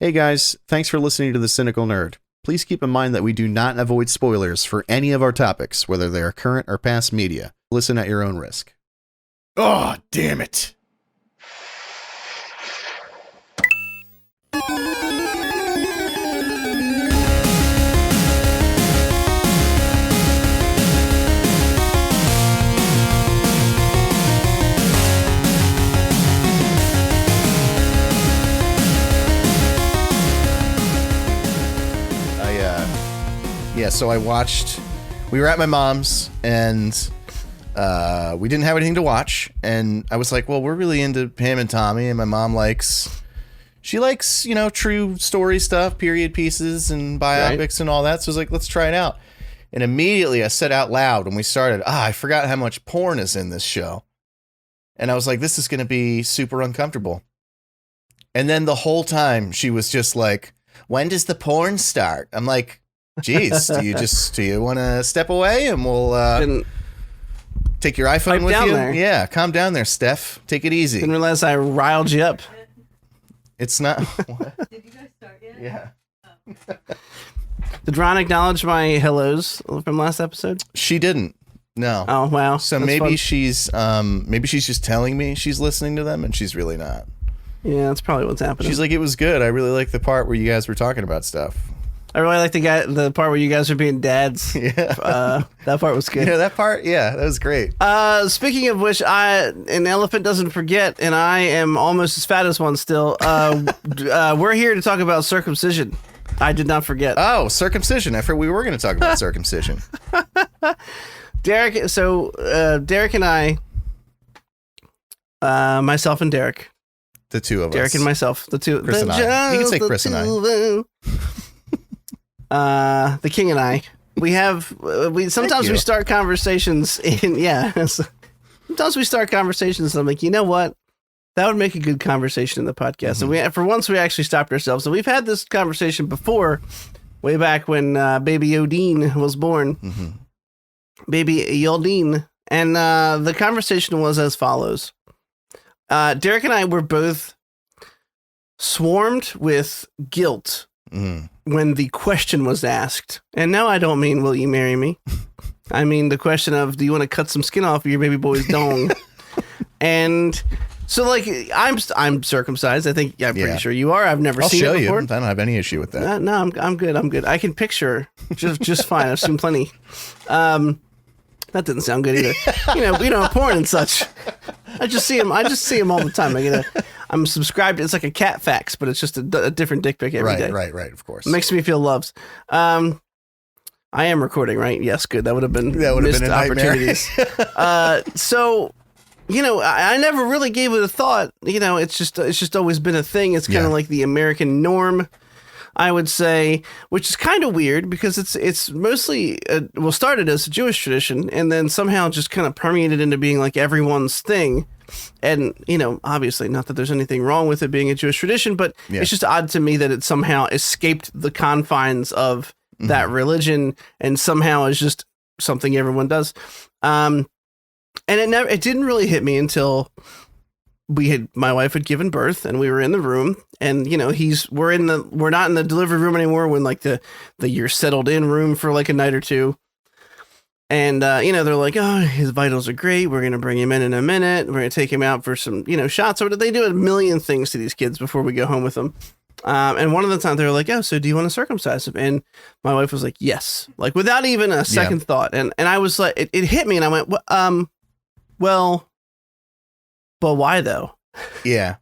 Hey guys, thanks for listening to The Cynical Nerd. Please keep in mind that we do not avoid spoilers for any of our topics, whether they are current or past media. Listen at your own risk. Oh, damn it. So we were at my mom's and we didn't have anything to watch. And I was like, well, we're really into Pam and Tommy. And my mom likes, true story stuff, period pieces and biopics and all that. So I was like, let's try it out. And immediately I said out loud when we started, I forgot how much porn is in this show. And I was like, this is going to be super uncomfortable. And then the whole time she was just like, when does the porn start? I'm like, geez, do you want to step away and we'll take your iPhone with you? There. Yeah, calm down there, Steph. Take it easy. Didn't realize I riled you up. It's not. Did you guys start yet? Yeah. Oh. Did Ron acknowledge my hellos from last episode? She didn't. No. Oh wow. So That's maybe fun. she's just telling me she's listening to them, and she's really not. Yeah, that's probably what's happening. She's like, it was good. I really like the part where you guys were talking about stuff. I really like the part where you guys are being dads. Yeah. That part was good. Yeah, that part. Yeah, that was great. Speaking of which, an elephant doesn't forget, and I am almost as fat as one still. We're here to talk about circumcision. I did not forget. Oh, circumcision. I forgot we were going to talk about circumcision. Derek. So Derek and I, myself and Derek. The two of us. Derek and myself. The two. Chris and I. You can say Chris and I. The king and I. We sometimes we start conversations sometimes we start conversations and I'm like, you know what? That would make a good conversation in the podcast. Mm-hmm. And for once we actually stopped ourselves. And we've had this conversation before, way back when baby Odin was born. Mm-hmm. Baby Yodine. And the conversation was as follows. Derek and I were both swarmed with guilt when the question was asked. And no, I don't mean, will you marry me? I mean the question of, do you want to cut some skin off of your baby boy's dong? And so, like, I'm circumcised. I think I'm pretty sure you are. I've never seen it before. I'll show you. I don't have any issue with that. No, I'm good. I'm good. I can picture just fine. I've seen plenty. That didn't sound good either. You know, porn and such. I just see him all the time. I'm subscribed. It's like a cat fax, but it's just a different dick pic every day. Right. Of course. It makes me feel loved. I am recording, right? Yes, good. That would have been missed opportunities. So, I never really gave it a thought. It's just always been a thing. It's kind of like the American norm, I would say, which is kind of weird because it's mostly started as a Jewish tradition and then somehow just kind of permeated into being like everyone's thing. And, obviously not that there's anything wrong with it being a Jewish tradition, but it's just odd to me that it somehow escaped the confines of that religion and somehow is just something everyone does. And it didn't really hit me until my wife had given birth and we were in the room and, we're not in the delivery room anymore. We're in like the you're settled in room for like a night or two. And, they're like, oh, his vitals are great. We're going to bring him in a minute. We're going to take him out for some, shots. Or they do a million things to these kids before we go home with them. And one of the times they were like, oh, so do you want to circumcise him? And my wife was like, yes, like without even a second thought. And I was like, it hit me and I went, well, but why though? Yeah.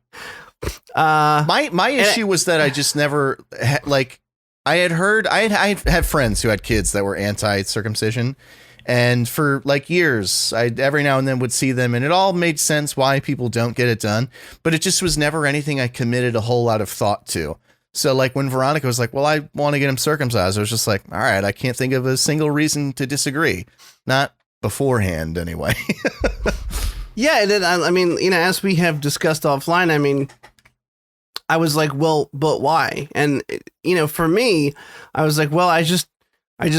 My issue was that I just never I had friends who had kids that were anti-circumcision. And for like years, I every now and then would see them and it all made sense why people don't get it done. But it just was never anything I committed a whole lot of thought to. So like when Veronica was like, well, I want to get him circumcised, I was just like, all right, I can't think of a single reason to disagree. Not beforehand anyway. Yeah. And then, I mean, as we have discussed offline, I mean, I was like, well, but why? And, for me, I was like, well, I just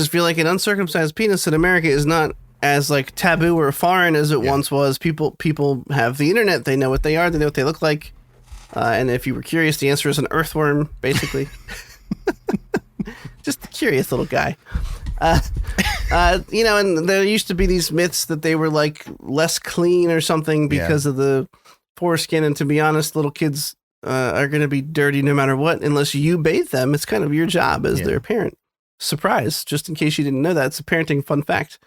feel like an uncircumcised penis in America is not as like taboo or foreign as it once was. People have the internet. They know what they are. They know what they look like. And if you were curious, the answer is an earthworm, basically. Just a curious little guy. And there used to be these myths that they were like less clean or something because of the foreskin. And to be honest, little kids are going to be dirty no matter what, unless you bathe them. It's kind of your job as their parent. Surprise! Just in case you didn't know that, it's a parenting fun fact.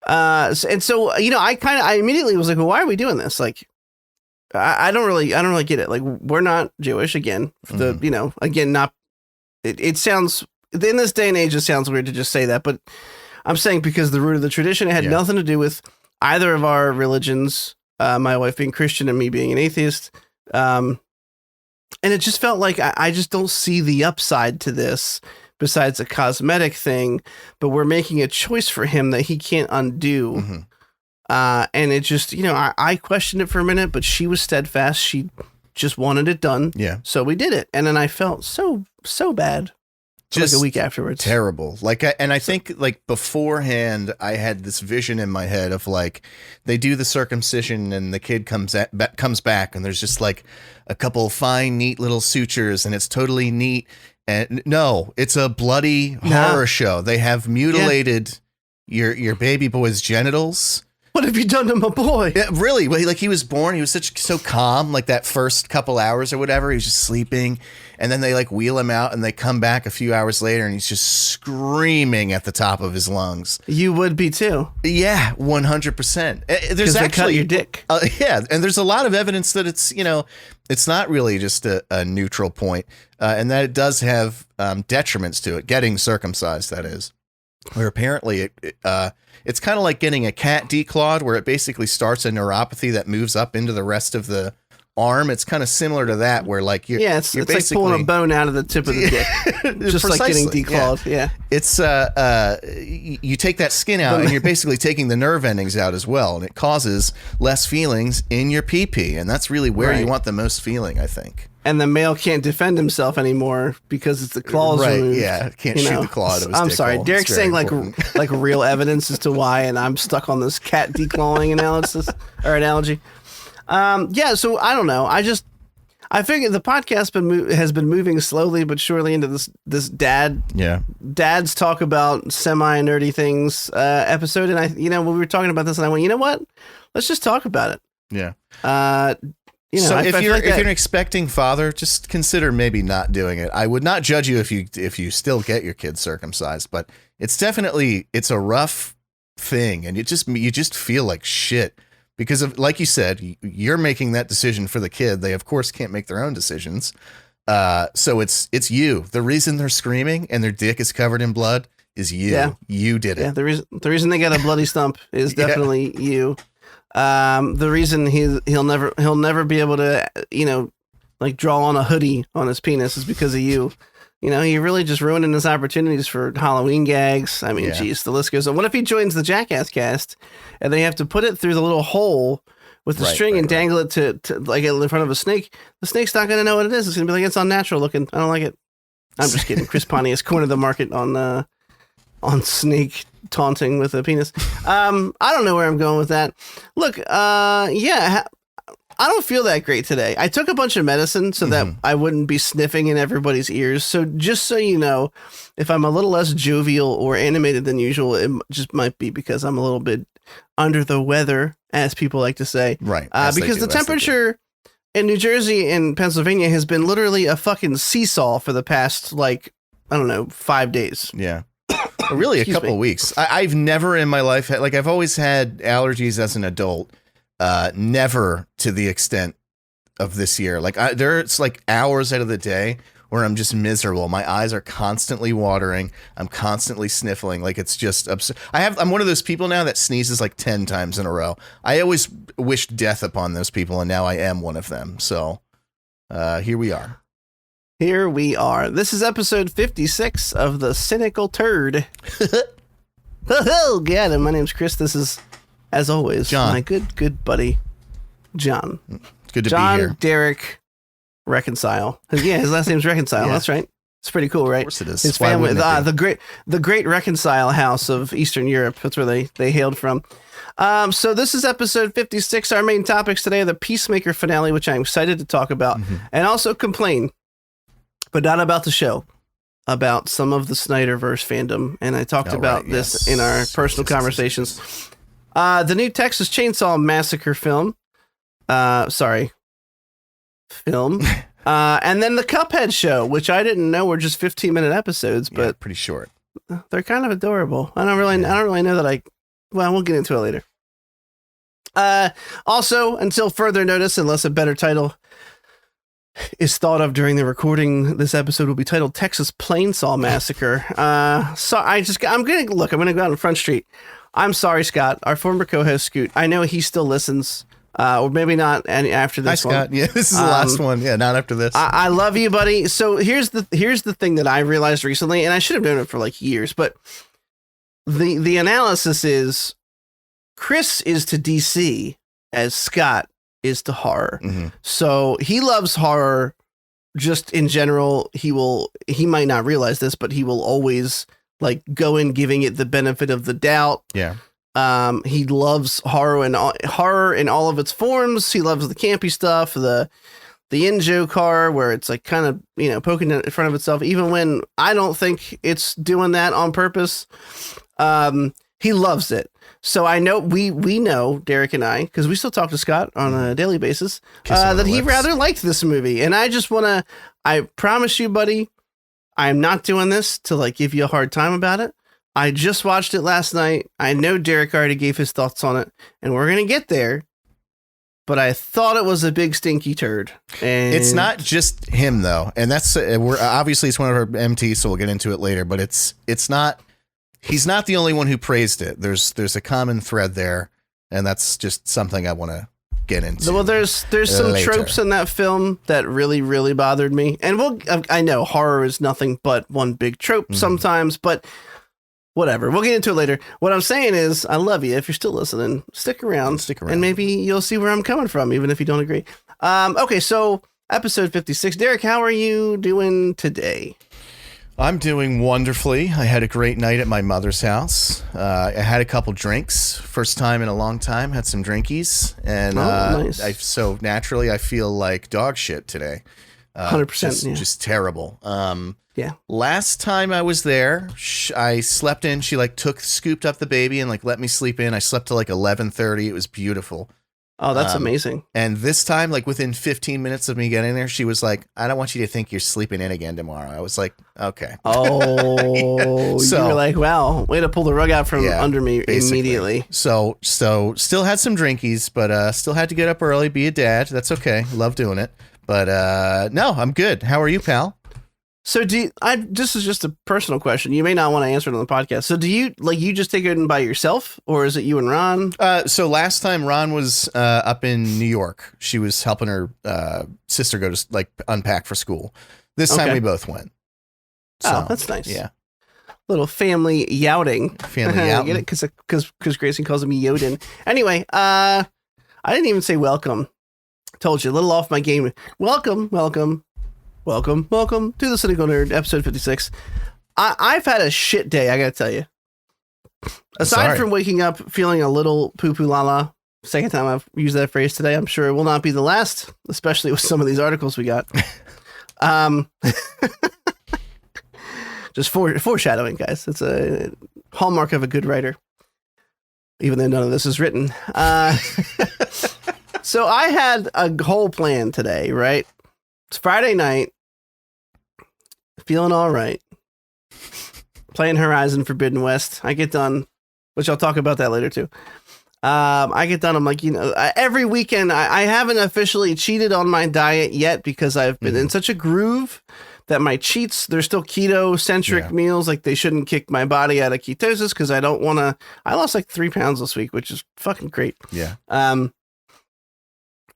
I immediately was like, well, why are we doing this? Like, I don't really get it. Like, we're not Jewish again. It sounds, in this day and age, it sounds weird to just say that, but I'm saying because the root of the tradition, it had nothing to do with either of our religions, my wife being Christian and me being an atheist. And it just felt like I just don't see the upside to this besides a cosmetic thing, but we're making a choice for him that he can't undo. Mm-hmm. And it just, I questioned it for a minute, but she was steadfast. She just wanted it done. Yeah. So we did it. And then I felt so bad. Just like a week afterwards. Terrible. I think like beforehand, I had this vision in my head of like, they do the circumcision and the kid comes back and there's just like a couple fine, neat little sutures and it's totally neat. And no, it's a bloody horror show. They have mutilated your baby boy's genitals. What have you done to my boy? Yeah, really? Like he was born, he was so calm, like that first couple hours or whatever. He was just sleeping, and then they like wheel him out, and they come back a few hours later, and he's just screaming at the top of his lungs. You would be too. Yeah, 100%. There's actually cut your dick. And there's a lot of evidence that it's not really just a neutral point, and that it does have detriments to it. Getting circumcised, that is, where apparently it's kind of like getting a cat declawed, where it basically starts a neuropathy that moves up into the rest of the arm. It's kind of similar to that, where like it's like pulling a bone out of the tip of the dick, just like getting declawed. Yeah. It's you take that skin out, and you're basically taking the nerve endings out as well, and it causes less feelings in your pee-pee, and that's really where you want the most feeling, I think. And the male can't defend himself anymore because it's the claws removed. Yeah, can't shoot the claw out of his I'm dick sorry, hole. Derek's saying like real evidence as to why, and I'm stuck on this cat declawing analysis or analogy. So I don't know. I figured the podcast has been moving slowly but surely into this dads talk about semi nerdy things episode, and when we were talking about this, and I went, you know what? Let's just talk about it. Yeah. So if you're an expecting father, just consider maybe not doing it. I would not judge you if you still get your kid circumcised, but it's a rough thing, and you just feel like shit because of, like you said, you're making that decision for the kid. They of course can't make their own decisions. So it's you. The reason they're screaming and their dick is covered in blood is you. Yeah. You did it. Yeah. The reason they got a bloody stump is definitely you. The reason he'll never be able to, like draw on a hoodie on his penis is because of you. You're really just ruining his opportunities for Halloween gags. I mean, geez, the list goes on. What if he joins the Jackass cast and they have to put it through the little hole with the string and dangle it to like in front of a snake? The snake's not going to know what it is. It's going to be like, it's unnatural looking. I don't like it. I'm just kidding. Chris Pontius cornered the market on snake taunting with a penis. I don't know where I'm going with that. Look, I don't feel that great today. I took a bunch of medicine so that I wouldn't be sniffing in everybody's ears. So just so you know, if I'm a little less jovial or animated than usual, it just might be because I'm a little bit under the weather, as people like to say. Right. Because the temperature in New Jersey and Pennsylvania has been literally a fucking seesaw for the past, 5 days. Yeah. Really, a couple of weeks. I've never in my life had, I've always had allergies as an adult, never to the extent of this year. There's hours out of the day where I'm just miserable. My eyes are constantly watering. I'm constantly sniffling. It's just absurd. I'm one of those people now that sneezes 10 times in a row. I always wished death upon those people, and now I am one of them. So here we are. Here we are. This is episode 56 of The Cynical Turd. Oh, God. And my name's Chris. This is, as always, John. My good buddy, John. It's good to John be here. Derek Reconcile. Yeah, his last name's Reconcile. Yeah. That's right. It's pretty cool, right? Of course it is. His Why family, wouldn't it be? the great Reconcile House of Eastern Europe. That's where they hailed from. So this is episode 56. Our main topics today are the Peacemaker finale, which I'm excited to talk about, and also complain, but not about the show, about some of the Snyderverse fandom. And I talked about this in our personal conversations. The new Texas Chainsaw Massacre film. And then the Cuphead show, which I didn't know were just 15-minute episodes, but pretty short. they're kind of adorable. I don't really know that well, we'll get into it later. Also, until further notice, unless a better title is thought of during the recording, this episode will be titled Texas Chainsaw Massacre. So I'm going to go out on Front Street. I'm sorry, Scott, our former co-host Scoot. I know he still listens. Or maybe not after this one. Hi, Scott. Yeah, this is the last one. Yeah, not after this. I love you, buddy. So here's the thing that I realized recently, and I should have known it for like years, but the analysis is Chris is to DC as Scott is to horror. Mm-hmm. So he loves horror just in general. He might not realize this, but he will always like go in giving it the benefit of the doubt. Yeah. He loves horror in all of its forms. He loves the campy stuff, the in-joke horror where it's like kind of, poking in front of itself, even when I don't think it's doing that on purpose. He loves it. So I know we know, Derek and I, because we still talk to Scott on a daily basis, that he rather liked this movie. And I promise you, buddy, I'm not doing this to like give you a hard time about it. I just watched it last night. I know Derek already gave his thoughts on it, and we're going to get there. But I thought it was a big stinky turd. And it's not just him though. And that's, obviously it's one of our MTs, so we'll get into it later, but it's not, he's not the only one who praised it. There's a common thread there. And that's just something I want to get into. Well, there's some tropes in that film that really, really bothered me. And I know horror is nothing but one big trope sometimes, but whatever. We'll get into it later. What I'm saying is, I love you. If you're still listening, stick around. And maybe you'll see where I'm coming from, even if you don't agree. Okay, so episode 56. Derek, how are you doing today? I'm doing wonderfully. I had a great night at my mother's house. I had a couple drinks. First time in a long time. Had some drinkies. And nice. So naturally, I feel like dog shit today. 100%. Just terrible. Yeah. Last time I was there, I slept in. She scooped up the baby and let me sleep in. I slept till 11:30. It was beautiful. Oh, that's amazing. And this time, within 15 minutes of me getting there, she was like, I don't want you to think you're sleeping in again tomorrow. I was like, okay. Oh, so, you were like, wow, way to pull the rug out from under me basically. Immediately. So still had some drinkies, but still had to get up early, be a dad. That's okay. Love doing it. But no, I'm good. How are you, pal? So this is just a personal question. You may not want to answer it on the podcast. So do you you just take it in by yourself, or is it you and Ron? So last time Ron was up in New York, she was helping her sister go to unpack for school. This time we both went. So, that's nice. Yeah. Little family youting. Family youting. Get it? Because Grayson calls him Yoden. Anyway, I didn't even say welcome. Told you, a little off my game. Welcome to the Cynical Nerd, episode 56. I've had a shit day, I gotta tell you. Aside from waking up feeling a little poo-poo-la-la, second time I've used that phrase today, I'm sure it will not be the last, especially with some of these articles we got. Just foreshadowing, guys. It's a hallmark of a good writer, even though none of this is written. So I had a whole plan today, right? It's Friday night. Feeling all right. Playing Horizon Forbidden West. I get done, which I'll talk about that later too. I get done. I'm like, every weekend I haven't officially cheated on my diet yet because I've been in such a groove that my cheats, they're still keto centric meals. They shouldn't kick my body out of ketosis because I don't want to. I lost 3 pounds this week, which is fucking great. Yeah.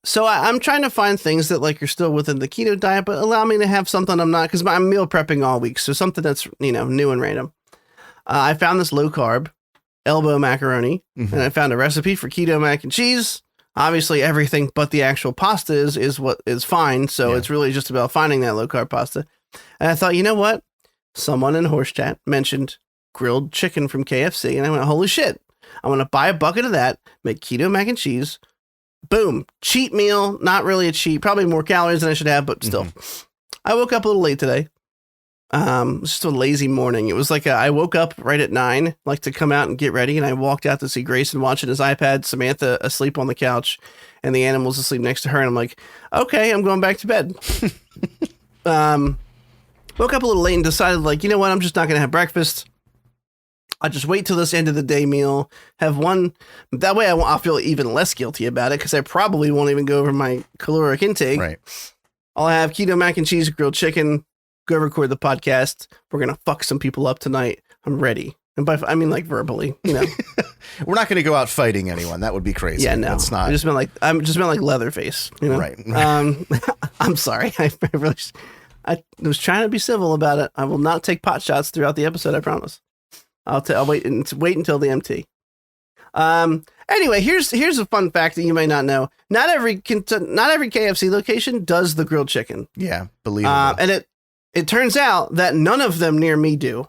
So I'm trying to find things that are still within the keto diet, but allow me to have something I'm not, because I'm meal prepping all week. So something that's, new and random. I found this low carb elbow macaroni and I found a recipe for keto mac and cheese. Obviously everything but the actual pasta is what is fine. So it's really just about finding that low carb pasta. And I thought, you know what? Someone in horse chat mentioned grilled chicken from KFC. And I went, holy shit. I want to buy a bucket of that, make keto mac and cheese. Boom. Cheat meal. Not really a cheat. Probably more calories than I should have, but still. I woke up a little late today. It's just a lazy morning. It was like I woke up right at 9, like to come out and get ready. And I walked out to see Grayson watching his iPad, Samantha asleep on the couch, and the animals asleep next to her. And I'm like, okay, I'm going back to bed. Woke up a little late and decided, like, you know what? I'm just not going to have breakfast. I'll just wait till this end of the day meal, have one. That way I'll feel even less guilty about it because I probably won't even go over my caloric intake. Right. I'll have keto mac and cheese, grilled chicken, go record the podcast. We're going to fuck some people up tonight. I'm ready. And I mean, like, verbally, you know. We're not going to go out fighting anyone. That would be crazy. Yeah, no. That's not. I just meant like Leatherface, you know. Right. I'm sorry. I was trying to be civil about it. I will not take pot shots throughout the episode. I promise. I'll wait until the MT. Anyway, here's a fun fact that you may not know. Not every KFC location does the grilled chicken. Yeah, believable. And it turns out that none of them near me do.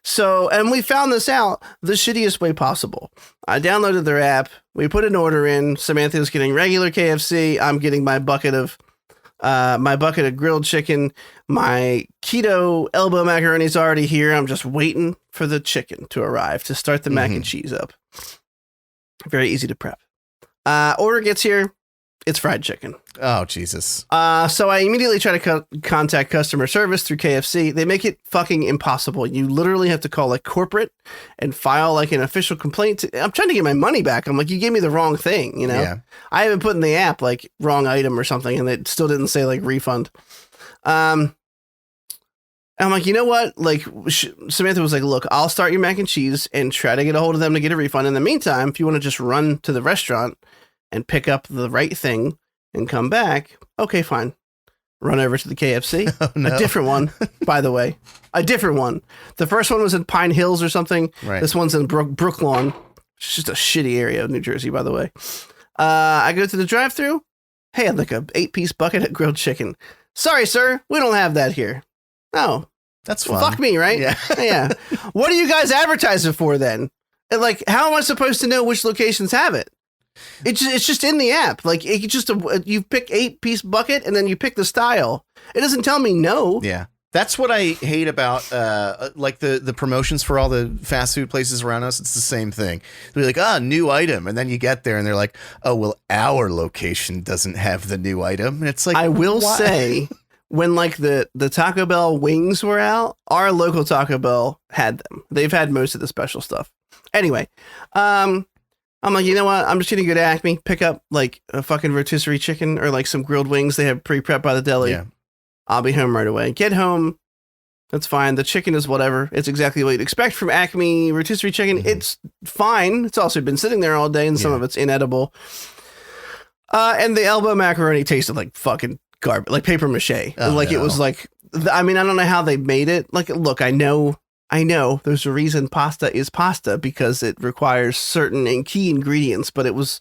So, and we found this out the shittiest way possible. I downloaded their app. We put an order in. Samantha's getting regular KFC. I'm getting my bucket of grilled chicken. My keto elbow macaroni is already here. I'm just waiting for the chicken to arrive to start the mac and cheese up. Very easy to prep. Order gets here. It's fried chicken. Oh, Jesus. So I immediately try to contact customer service through KFC. They make it fucking impossible. You literally have to call like corporate and file like an official complaint. I'm trying to get my money back. I'm like, you gave me the wrong thing, you know? Yeah. I haven't put in the app like wrong item or something, and it still didn't say like refund. I'm like, you know what? Like Samantha was like, look, I'll start your mac and cheese and try to get a hold of them to get a refund. In the meantime, if you want to just run to the restaurant and pick up the right thing and come back, okay, fine. Run over to the KFC. Oh, no. A different one, by the way. A different one. The first one was in Pine Hills or something. Right. This one's in Brooklawn. It's just a shitty area of New Jersey, by the way. I go to the drive-thru. Hey, I'd like a 8-piece bucket of grilled chicken. Sorry, sir. We don't have that here. Oh. That's fun. Fuck me, right? Yeah. Yeah. What are you guys advertising for then? And like, how am I supposed to know which locations have it? It's just in the app. Like it just you pick 8-piece bucket and then you pick the style. It doesn't tell me no. Yeah, that's what I hate about like the promotions for all the fast food places around us. It's the same thing. They're like, new item, and then you get there and they're like, oh well, our location doesn't have the new item. And it's like, I will say, when like the Taco Bell wings were out, our local Taco Bell had them. They've had most of the special stuff. Anyway, I'm like, you know what? I'm just going to go to Acme, pick up like a fucking rotisserie chicken or like some grilled wings they have pre-prepped by the deli. Yeah. I'll be home right away. Get home. That's fine. The chicken is whatever. It's exactly what you'd expect from Acme rotisserie chicken. Mm-hmm. It's fine. It's also been sitting there all day and some of it's inedible. And the elbow macaroni tasted like fucking garbage, like paper mache. Oh, like it was like, I mean, I don't know how they made it. Like, look, I know there's a reason pasta is pasta because it requires certain key ingredients, but it was,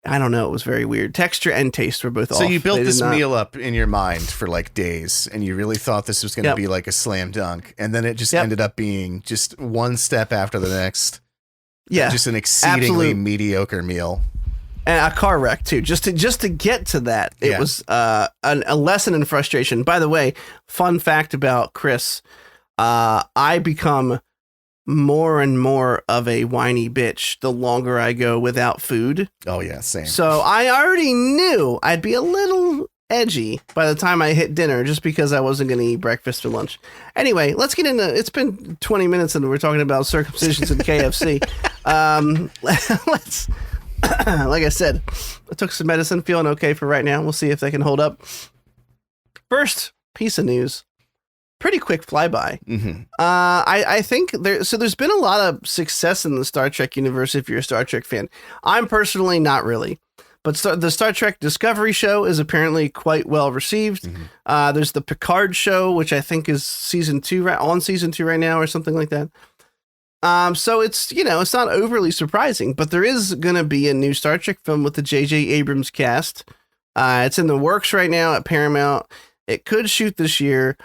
I don't know, it was very weird. Texture and taste were both off. So you built this meal up in your mind for like days and you really thought this was going to be like a slam dunk. And then it just ended up being just one step after the next. Yeah. Just an exceedingly mediocre meal. And a car wreck too. Just to get to that, it was a lesson in frustration. By the way, fun fact about Chris, I become more and more of a whiny bitch the longer I go without food. Oh yeah, same. So I already knew I'd be a little edgy by the time I hit dinner just because I wasn't going to eat breakfast or lunch. Anyway, let's get into, it's been 20 minutes and we're talking about circumcisions in KFC. Let's, like I said, I took some medicine, feeling okay for right now. We'll see if they can hold up. First piece of news. Pretty quick flyby. Mm-hmm. I think there's been a lot of success in the Star Trek universe if you're a Star Trek fan. I'm personally not really, but the Star Trek Discovery show is apparently quite well received. Mm-hmm. There's the Picard show, which I think is season 2 right now or something like that. So it's, it's not overly surprising, but there is going to be a new Star Trek film with the JJ Abrams cast. It's in the works right now at Paramount. It could shoot this year.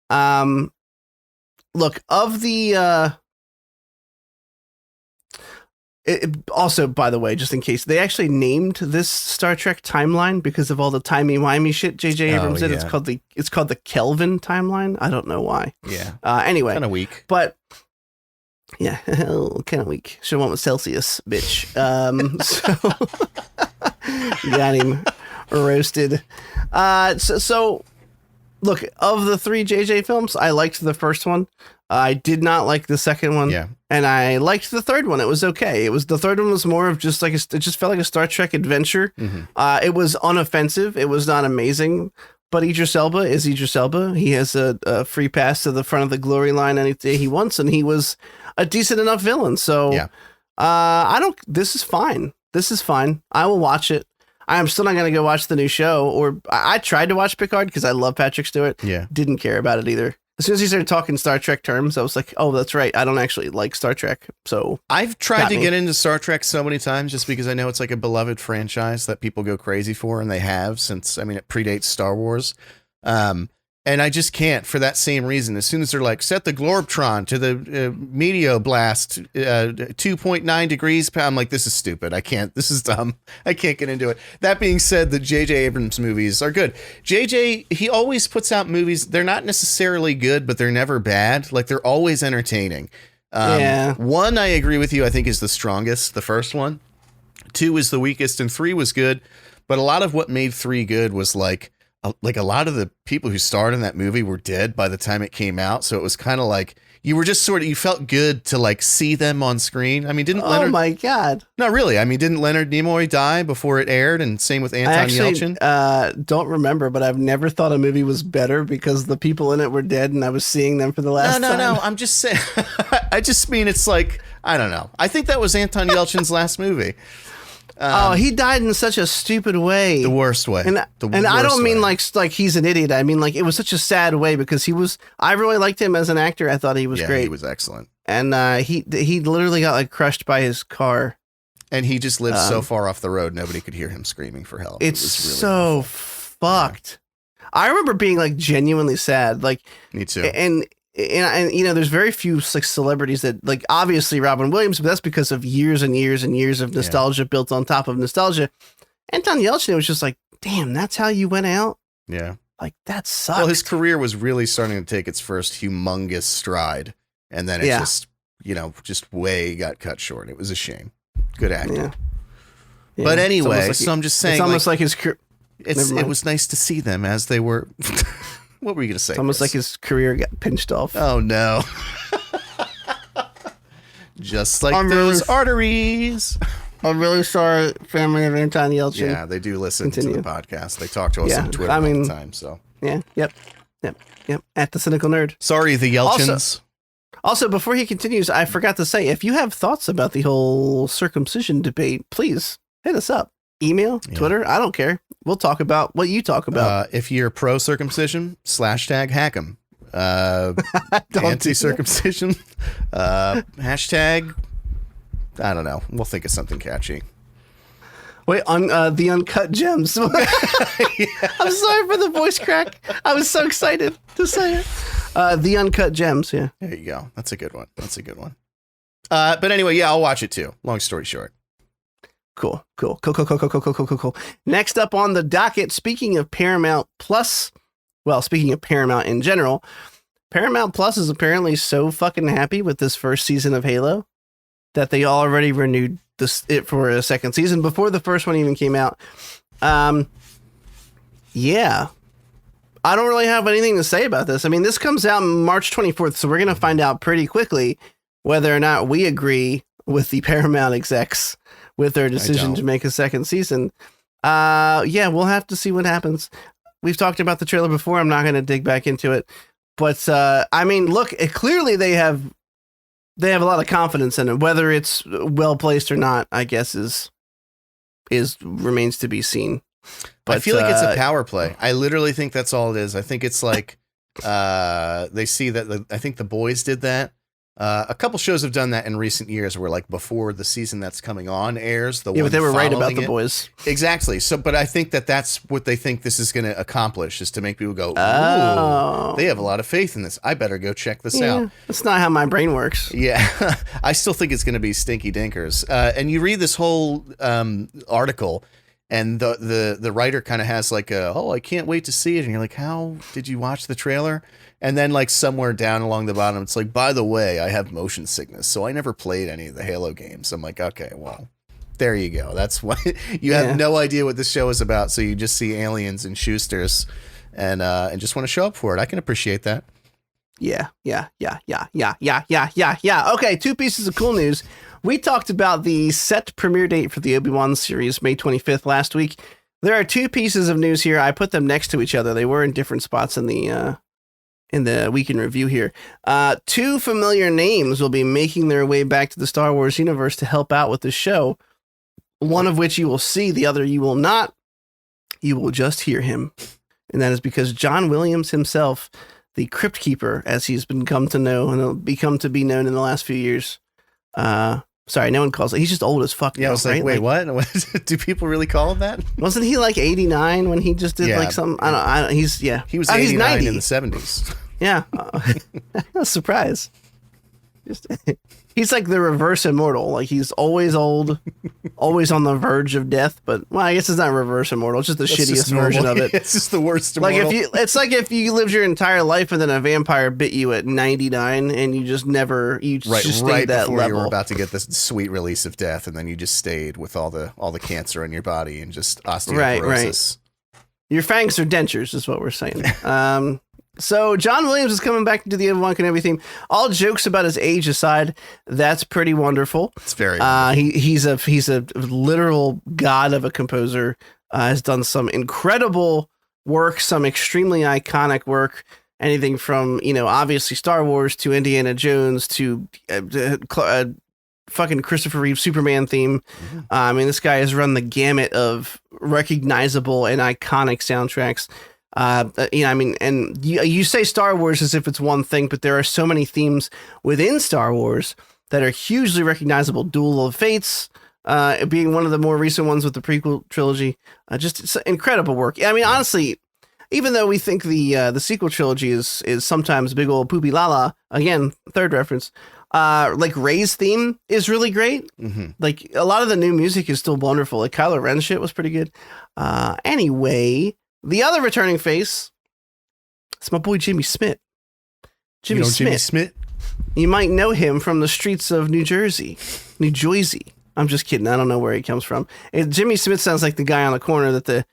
Look, of the also, by the way, just in case, they actually named this Star Trek timeline because of all the timey-wimey shit JJ Abrams did. Yeah. It's called the Kelvin timeline. I don't know why. Yeah. Anyway, Kind of weak. but yeah, kind of weak. Should have went with Celsius, bitch. So got him roasted. So look, of the 3 JJ films, I liked the first one. I did not like the second one. Yeah. And I liked the third one. It was okay. The third one was more of just like, it just felt like a Star Trek adventure. Mm-hmm. It was unoffensive. It was not amazing. But Idris Elba is Idris Elba. He has a free pass to the front of the glory line any day he wants. And he was a decent enough villain. So yeah. this is fine. This is fine. I will watch it. I am still not going to go watch the new show. Or I tried to watch Picard because I love Patrick Stewart. Yeah. Didn't care about it either. As soon as he started talking Star Trek terms, I was like, oh, that's right. I don't actually like Star Trek. So I've tried to get into Star Trek so many times just because I know it's like a beloved franchise that people go crazy for, and they have since, I mean, it predates Star Wars. And I just can't for that same reason. As soon as they're like, set the Glorbtron to the Meteo Blast 2.9 degrees, I'm like, this is stupid. I can't. This is dumb. I can't get into it. That being said, the JJ Abrams movies are good. JJ, he always puts out movies. They're not necessarily good, but they're never bad. Like, they're always entertaining. One, I agree with you, I think is the strongest, the first one. 2 is the weakest, and 3 was good. But a lot of what made 3 good was like a lot of the people who starred in that movie were dead by the time it came out. So it was kind of like you were just you felt good to like see them on screen. I mean, Oh my God. Not really. I mean, didn't Leonard Nimoy die before it aired? And same with Anton Yelchin. Don't remember, but I've never thought a movie was better because the people in it were dead and I was seeing them for the last time. No. I'm just saying, I just mean, it's like, I don't know. I think that was Anton Yelchin's last movie. He died in such a stupid way. The worst way. And I don't mean like he's an idiot. I mean, like, it was such a sad way because I really liked him as an actor. I thought he was great. He was excellent. And he literally got like crushed by his car. And he just lived so far off the road, nobody could hear him screaming for help. It's really so fucked. Yeah. I remember being like genuinely sad. Like, me too. And you know, there's very few like celebrities that, like, obviously Robin Williams, but that's because of years and years and years of nostalgia built on top of nostalgia. Anton Yelchin was just like, damn, that's how you went out? Yeah. Like, that sucks. Well, his career was really starting to take its first humongous stride. And then it just way got cut short. It was a shame. Good acting. Yeah. But anyway, so I'm just saying. It's almost like his career. It was nice to see them as they were. What were you going to say? It's almost like his career got pinched off. Oh, no. Just like those arteries. I'm really sorry, family of Anton Yelchin. Yeah, they do listen to the podcast. They talk to us on Twitter all the time. So yeah, yep. At the Cynical Nerd. Sorry, the Yelchins. Also, before he continues, I forgot to say, if you have thoughts about the whole circumcision debate, please hit us up. Email, Twitter, I don't care. We'll talk about what you talk about. If you're pro circumcision, #hack 'em. Anti-circumcision, hashtag, I don't know. We'll think of something catchy. Wait, on the Uncut Gems. I'm sorry for the voice crack. I was so excited to say it. The Uncut Gems, yeah. There you go. That's a good one. But anyway, I'll watch it too. Long story short. Cool. Next up on the docket, speaking of Paramount Plus, well, speaking of Paramount in general, Paramount Plus is apparently so fucking happy with this first season of Halo that they already renewed it for a second season before the first one even came out. Yeah. I don't really have anything to say about this. I mean, this comes out March 24th, so we're going to find out pretty quickly whether or not we agree with the Paramount execs with their decision to make a second season. We'll have to see what happens. We've talked about the trailer before. I'm not going to dig back into it. But, I mean, look, clearly they have a lot of confidence in it. Whether it's well-placed or not, I guess remains to be seen. But, I feel like it's a power play. I literally think that's all it is. I think it's like they see that I think The Boys did that. A couple shows have done that in recent years where like before the season that's coming on airs, the Yeah, one but they were right about following The Boys. Exactly. So, but I think that's what they think this is going to accomplish, is to make people go, ooh, they have a lot of faith in this. I better go check this out. That's not how my brain works. Yeah. I still think it's going to be stinky dinkers. And you read this whole article, and the writer kind of has like I can't wait to see it. And you're like, how did you watch the trailer? And then like somewhere down along the bottom, it's like, by the way, I have motion sickness, so I never played any of the Halo games. I'm like, okay, well, there you go. That's why you have no idea what this show is about. So you just see aliens and Schusters and just want to show up for it. I can appreciate that. Yeah. Okay, 2 pieces of cool news. We talked about the set premiere date for the Obi-Wan series, May 25th last week. There are 2 pieces of news here. I put them next to each other. They were in different spots in the week in review here. 2 familiar names will be making their way back to the Star Wars universe to help out with the show. One of which you will see, the other you will not. You will just hear him. And that is because John Williams himself, the Crypt Keeper, as he's become to know and become to be known in the last few years. Sorry, no one calls it. He's just old as fuck. Yeah, now, I was like, right? wait, what? Do people really call him that? Wasn't he like 89 when he just did like some? I don't. He's He was 89 he's 90 in the 70s. Yeah, surprise. He's like the reverse immortal. Like he's always old, always on the verge of death. But well, I guess it's not reverse immortal. It's just the shittiest version of it. It's just the worst. Like immortal. it's like if you lived your entire life and then a vampire bit you at 99 and you just never just stayed that before level. You were about to get this sweet release of death, and then you just stayed with all the cancer in your body and just osteoporosis. Right. Your fangs are dentures, is what we're saying. So John Williams is coming back into the Obi-Wan Kenobi theme. All jokes about his age aside, that's pretty wonderful. It's very. He's a literal god of a composer. Has done some incredible work, some extremely iconic work. Anything from obviously Star Wars to Indiana Jones to fucking Christopher Reeve Superman theme. Mm-hmm. I mean, this guy has run the gamut of recognizable and iconic soundtracks. And you say Star Wars as if it's one thing, but there are so many themes within Star Wars that are hugely recognizable. Duel of Fates, being one of the more recent ones with the prequel trilogy. It's incredible work. I mean, honestly, even though we think the sequel trilogy is sometimes big old poopy lala, again, third reference, like Rey's theme is really great. Mm-hmm. Like a lot of the new music is still wonderful. Like Kylo Ren shit was pretty good. Anyway, the other returning face, it's my boy Jimmy Smits. Jimmy Smits. You might know him from the streets of New Jersey. I'm just kidding. I don't know where he comes from. Jimmy Smits sounds like the guy on the corner that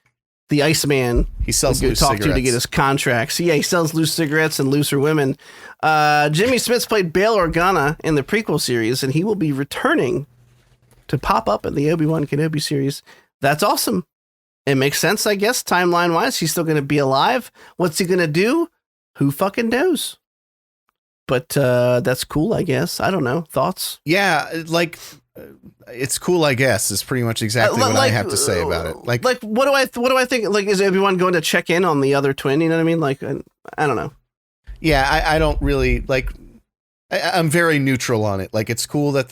the Iceman he sells would talk to get his contracts. Yeah, he sells loose cigarettes and looser women. Jimmy Smits played Bail Organa in the prequel series, and he will be returning to pop up in the Obi-Wan Kenobi series. That's awesome. It makes sense, I guess, timeline-wise. He's still going to be alive. What's he going to do? Who fucking knows? But that's cool, I guess. I don't know. Thoughts? Yeah, like, it's cool, I guess, is pretty much exactly what I have to say about it. Like what do I think? Like, is everyone going to check in on the other twin? You know what I mean? Like, I don't know. Yeah, I don't really, like, I'm very neutral on it. Like, it's cool that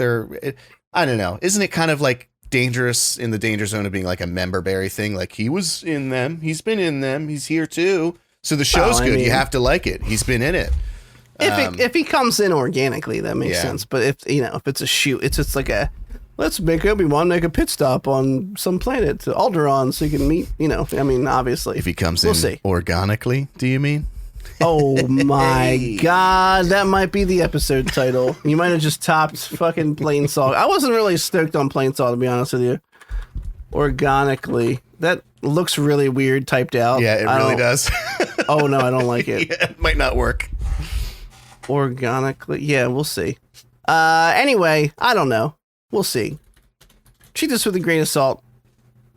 I don't know. Isn't it kind of like dangerous in the danger zone of being like a member berry thing? Like, he was in them, he's been in them, he's here too. So the show's good. You have to like it. He's been in it. If he comes in organically, that makes sense. But if it's a shoot, it's just like let's make Obi-Wan make a pit stop on some planet to Alderaan so you can meet. I mean, obviously, if he comes in organically, do you mean? Oh my God, that might be the episode title. You might have just topped fucking Plain Salt. I wasn't really stoked on Plain Salt, to be honest with you. Organically, that looks really weird typed out. Yeah, it really does. Oh no, I don't like it. Yeah, it might not work. Organically, yeah, we'll see. Anyway, I don't know. We'll see. Treat this with a grain of salt.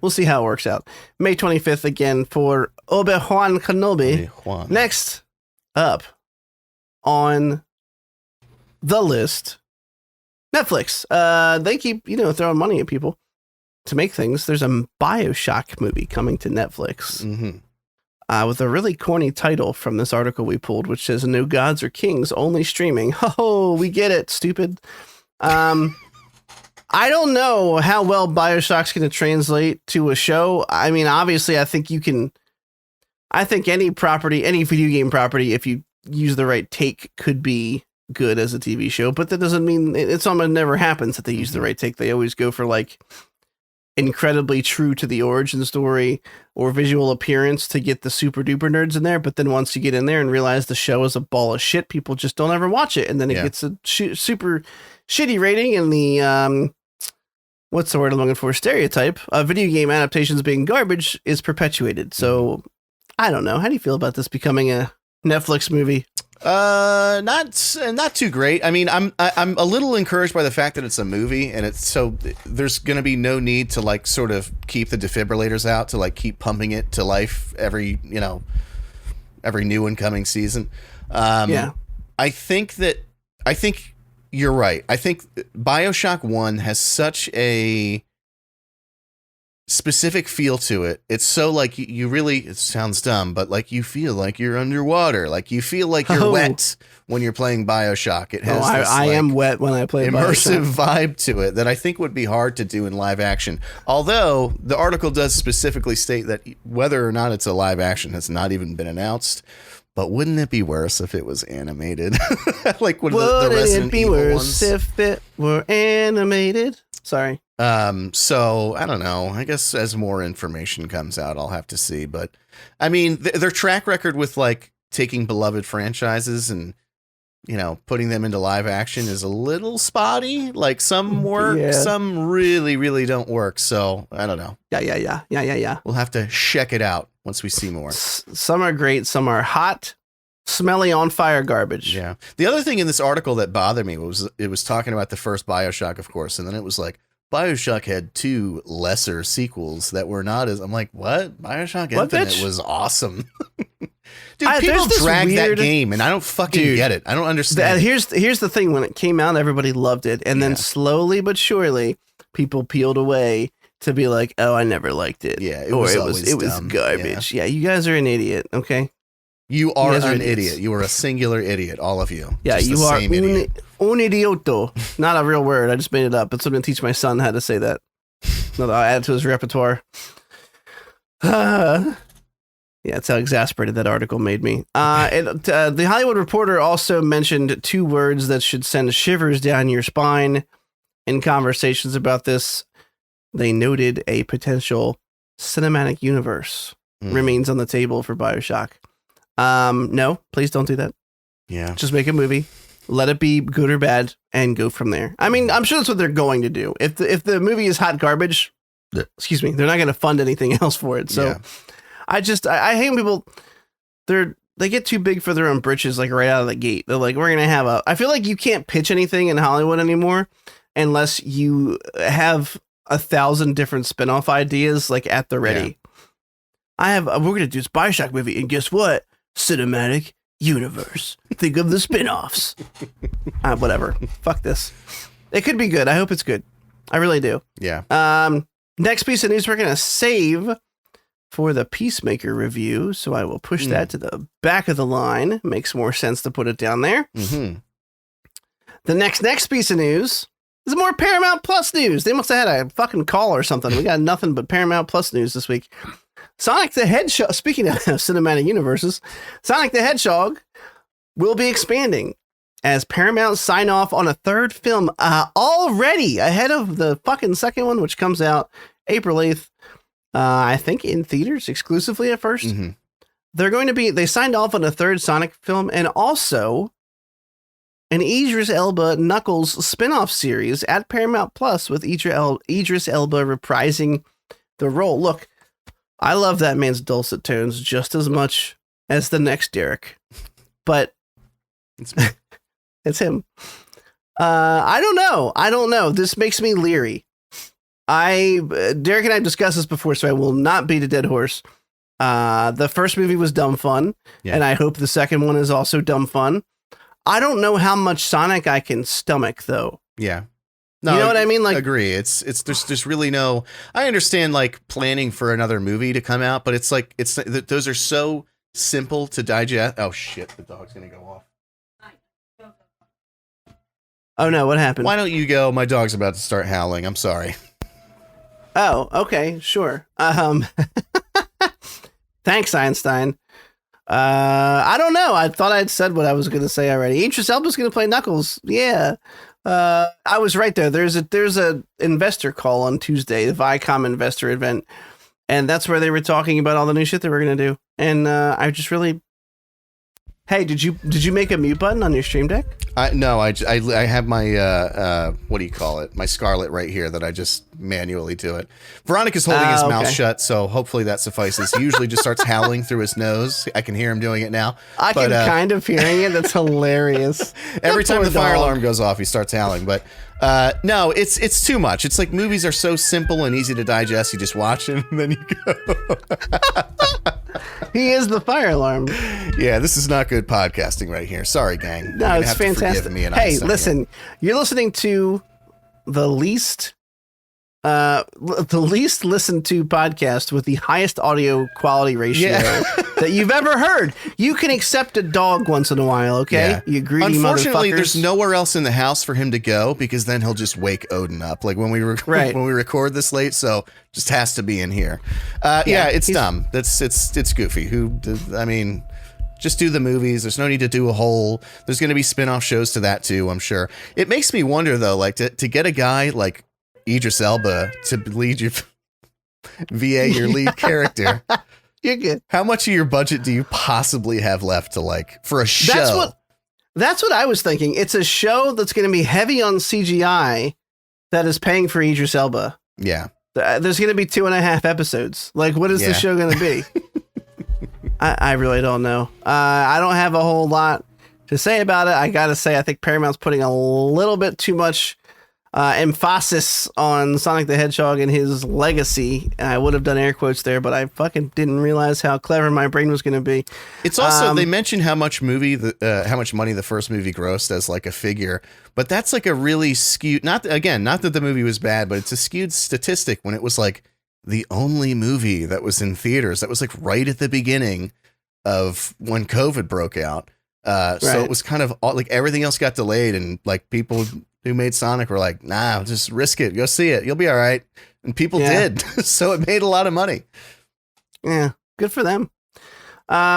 We'll see how it works out. May 25th again for Obi-Wan Kenobi. Obi-Wan. Next up on the list, Netflix. They keep, throwing money at people to make things. There's a BioShock movie coming to Netflix. Mm-hmm. with a really corny title from this article we pulled, which says "No Gods or Kings, Only Streaming." Oh, we get it, stupid. I don't know how well BioShock's going to translate to a show. I mean, obviously, I think any property, any video game property, if you use the right take, could be good as a TV show, but that doesn't mean it's almost never happens that they use the right take. They always go for like incredibly true to the origin story or visual appearance to get the super duper nerds in there. But then once you get in there and realize the show is a ball of shit, people just don't ever watch it. And then it gets a super shitty rating, and the, what's the word I'm looking for? Stereotype of video game adaptations being garbage is perpetuated. So I don't know. How do you feel about this becoming a Netflix movie? Not too great. I mean, I'm a little encouraged by the fact that it's a movie, and it's so there's going to be no need to like sort of keep the defibrillators out to like keep pumping it to life every new incoming season. I think you're right. I think BioShock 1 has such a specific feel to it. It's so like you really, it sounds dumb, but like you feel like you're underwater. Like you feel like you're wet when you're playing BioShock. It has I am wet when I play immersive BioShock. Vibe to it that I think would be hard to do in live action. Although the article does specifically state that whether or not it's a live action has not even been announced. But wouldn't it be worse if it was animated? Like one of the Resident Evil ones? If it were animated? Sorry. So I don't know. I guess as more information comes out, I'll have to see. But I mean, their track record with like taking beloved franchises and, putting them into live action is a little spotty. Like some work, some really, really don't work. So I don't know. Yeah. We'll have to check it out once we see more. Some are great. Some are hot, smelly, on fire garbage. Yeah. The other thing in this article that bothered me was it was talking about the first BioShock, of course. And then it was like, BioShock had 2 lesser sequels that were not as... I'm like, what? BioShock Infinite was awesome. Dude, people drag that game, and I don't fucking get it. I don't understand. Here's the thing. When it came out, everybody loved it. And then slowly but surely, people peeled away to be like, oh, I never liked it. Yeah, it was garbage. Yeah, you guys are an idiot, okay? You are an idiot. You are a singular idiot, all of you. Yeah, just you are un idioto. Not a real word. I just made it up. But I'm going to teach my son how to say that. No, I'll add it to his repertoire. Yeah, that's how exasperated that article made me. The Hollywood Reporter also mentioned 2 words that should send shivers down your spine in conversations about this. They noted a potential cinematic universe remains on the table for BioShock. No, please don't do that. Yeah. Just make a movie, let it be good or bad, and go from there. I mean, I'm sure that's what they're going to do. If the movie is hot garbage, excuse me, they're not going to fund anything else for it. So I hate when people, they get too big for their own britches, like right out of the gate. They're like, we're going to have I feel like you can't pitch anything in Hollywood anymore unless you have 1,000 different spinoff ideas, like at the ready. Yeah. We're going to do this BioShock movie, and guess what? Cinematic universe. Think of the spinoffs. Whatever. Fuck this. It could be good. I hope it's good. I really do. Yeah. Next piece of news we're going to save for the Peacemaker review, so I will push that to the back of the line. Makes more sense to put it down there. Mm-hmm. The next piece of news is more Paramount Plus news. They must have had a fucking call or something. We got nothing but Paramount Plus news this week. Sonic the Hedgehog, speaking of cinematic universes, Sonic the Hedgehog will be expanding as Paramount sign off on a 3rd film already ahead of the fucking second one, which comes out April 8th. I think in theaters exclusively at first. Mm-hmm. They signed off on a 3rd Sonic film and also an Idris Elba Knuckles spinoff series at Paramount Plus with Idris Elba reprising the role. Look, I love that man's dulcet tones just as much as the next Derek, but it's him. I don't know. This makes me leery. Derek and I discussed this before, so I will not beat a dead horse. The first movie was dumb fun, and I hope the second one is also dumb fun. I don't know how much Sonic I can stomach, though. Yeah. No, you know what I mean? Like, agree. It's there's really no. I understand like planning for another movie to come out, but it's like those are so simple to digest. Oh shit! The dog's gonna go off. oh no, what happened? Why don't you go? My dog's about to start howling. I'm sorry. Oh, okay, sure. Thanks, Einstein. I don't know. I thought I'd said what I was going to say already. Idris Elba's going to play Knuckles. Yeah. I was right there. There's a investor call on Tuesday, the Viacom investor event, and that's where they were talking about all the new shit that we're going to do. And I just really. Hey, did you make a mute button on your Stream Deck? No, I have my what do you call it? My Scarlet right here that I just manually do it. Veronica's holding his mouth shut, so hopefully that suffices. He usually just starts howling through his nose. I can hear him doing it now. I can kind of hearing it. That's hilarious. Every time the fire alarm goes off, he starts howling. But no, it's too much. It's like movies are so simple and easy to digest. You just watch them and then you go. He is the fire alarm. Yeah, this is not good podcasting right here. Sorry, gang. No, it's fantastic. Hey, listen, you're listening to the least listened to podcast with the highest audio quality ratio that you've ever heard. You can accept a dog once in a while, okay? Yeah. You greedy Unfortunately, motherfuckers. there's nowhere else in the house for him to go because then he'll just wake Odin up. Like when we record this late, so just has to be in here. Yeah, it's dumb. It's goofy. Just do the movies. There's no need to do a whole. There's going to be spin-off shows to that too, I'm sure. It makes me wonder though, like to get a guy like Idris Elba to lead your VA, your lead character. You're good. How much of your budget do you possibly have left to like for a show? That's what I was thinking. It's a show that's going to be heavy on CGI that is paying for Idris Elba. Yeah. There's going to be 2.5 episodes. Like, what is the show going to be? I really don't know. I don't have a whole lot to say about it. I got to say, I think Paramount's putting a little bit too much emphasis on Sonic the Hedgehog and his legacy. I would have done air quotes there, but I fucking didn't realize how clever my brain was going to be. It's also, they mentioned how much money the first movie grossed as like a figure, but that's like a really skewed, not that the movie was bad, but it's a skewed statistic when it was like the only movie that was in theaters. That was like right at the beginning of when COVID broke out. So it was kind of like everything else got delayed and like people who made Sonic were like, nah, just risk it. Go see it. You'll be all right. And people did. So it made a lot of money. Yeah. Good for them.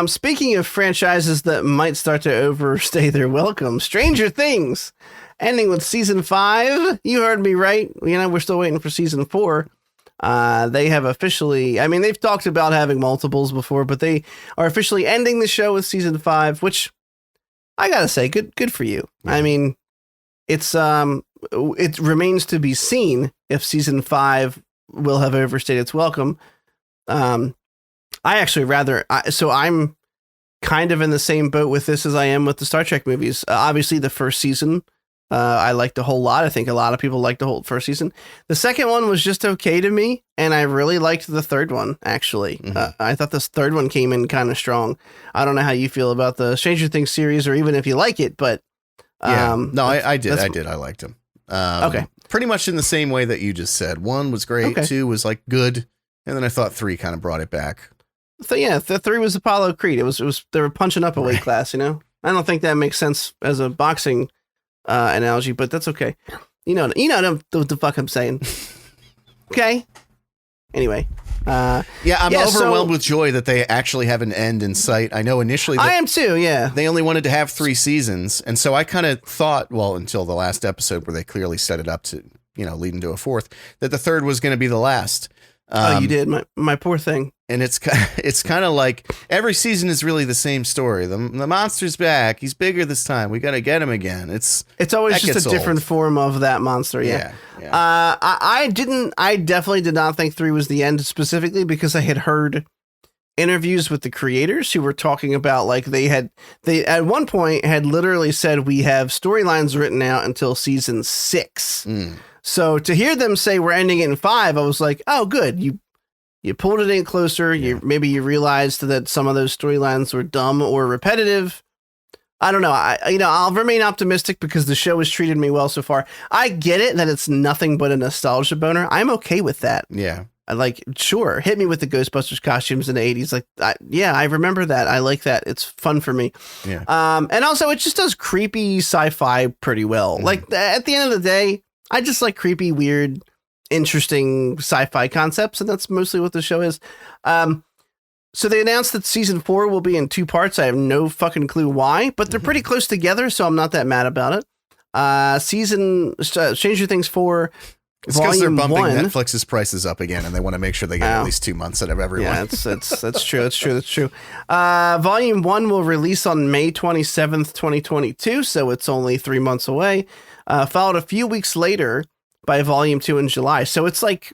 Speaking of franchises that might start to overstay their welcome, Stranger Things ending with season 5. You heard me right. We're still waiting for season 4. They have officially, they've talked about having multiples before, but they are officially ending the show with season 5, which I gotta say, good for you. Yeah. It remains to be seen if season 5 will have overstayed its welcome. I'm kind of in the same boat with this as I am with the Star Trek movies. Obviously, the first season I liked a whole lot. I think a lot of people liked the whole first season. The second one was just okay to me, and I really liked the third one, actually. Mm-hmm. I thought this third one came in kind of strong. I don't know how you feel about the Stranger Things series or even if you like it, but... I did. I liked them. Okay. Pretty much in the same way that you just said. 1 was great, okay. 2 was like good, and then I thought 3 kind of brought it back. So yeah, the 3 was Apollo Creed. It was they were punching up a weight class, I don't think that makes sense as a boxing analogy, but that's okay. You know what the fuck I'm saying. Okay. Anyway. I'm overwhelmed with joy that they actually have an end in sight. I know initially I am too, yeah. They only wanted to have 3 seasons, and so I kind of thought, well, until the last episode where they clearly set it up to, lead into a 4th, that the 3rd was going to be the last. You did, my poor thing. And it's kind of like every season is really the same story. The monster's back. He's bigger this time. We got to get him again. It's always just a different form of that monster. Yeah. I definitely did not think 3 was the end specifically because I had heard interviews with the creators who were talking about like they at one point had literally said we have storylines written out until season 6. So to hear them say we're ending it in 5, I was like, oh, good. You pulled it in closer. Yeah. Maybe you realized that some of those storylines were dumb or repetitive. I don't know. I'll remain optimistic because the show has treated me well so far. I get it that it's nothing but a nostalgia boner. I'm okay with that. Yeah. Sure, hit me with the Ghostbusters costumes in the 80s. I remember that. I like that. It's fun for me. Yeah. And also it just does creepy sci-fi pretty well. Like at the end of the day, I just like creepy, weird, interesting sci-fi concepts. And that's mostly what the show is. So they announced that season 4 will be in 2 parts. I have no fucking clue why, but they're pretty close together. So I'm not that mad about it. Stranger Things 4. It's because they're bumping 1. Netflix's prices up again, and they want to make sure they get at least 2 months out of everyone. Yeah, that's true. Volume 1 will release on May 27th, 2022, so it's only 3 months away. Followed a few weeks later by Volume 2 in July. So it's like,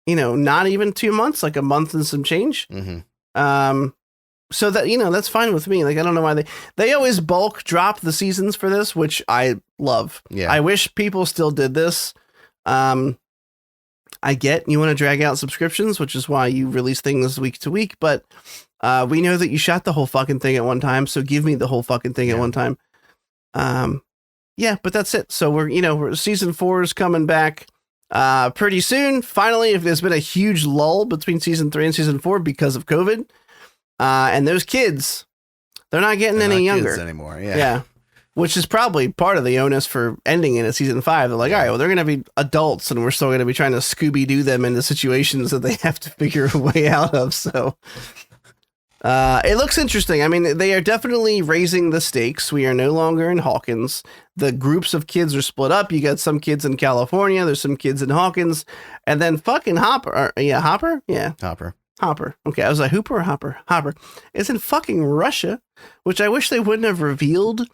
not even 2 months, like a month and some change. Mm-hmm. So that, that's fine with me. Like, I don't know why they always bulk drop the seasons for this, which I love. Yeah. I wish people still did this. I get you want to drag out subscriptions, which is why you release things week to week, but we know that you shot the whole fucking thing at one time, so give me the whole fucking thing at one time. But that's it. So we're season 4 is coming back pretty soon. Finally, if there's been a huge lull between season 3 and season 4 because of COVID, and those kids, they're not getting any younger anymore. Yeah. Which is probably part of the onus for ending it at season 5. They're like, all right, well, they're going to be adults and we're still going to be trying to Scooby-Doo them into situations that they have to figure a way out of. So it looks interesting. I mean, they are definitely raising the stakes. We are no longer in Hawkins. The groups of kids are split up. You got some kids in California. There's some kids in Hawkins. And then fucking Hopper. Hopper? Yeah. Hopper. Okay, I was like, Hooper or Hopper? Hopper. It's in fucking Russia, which I wish they wouldn't have revealed.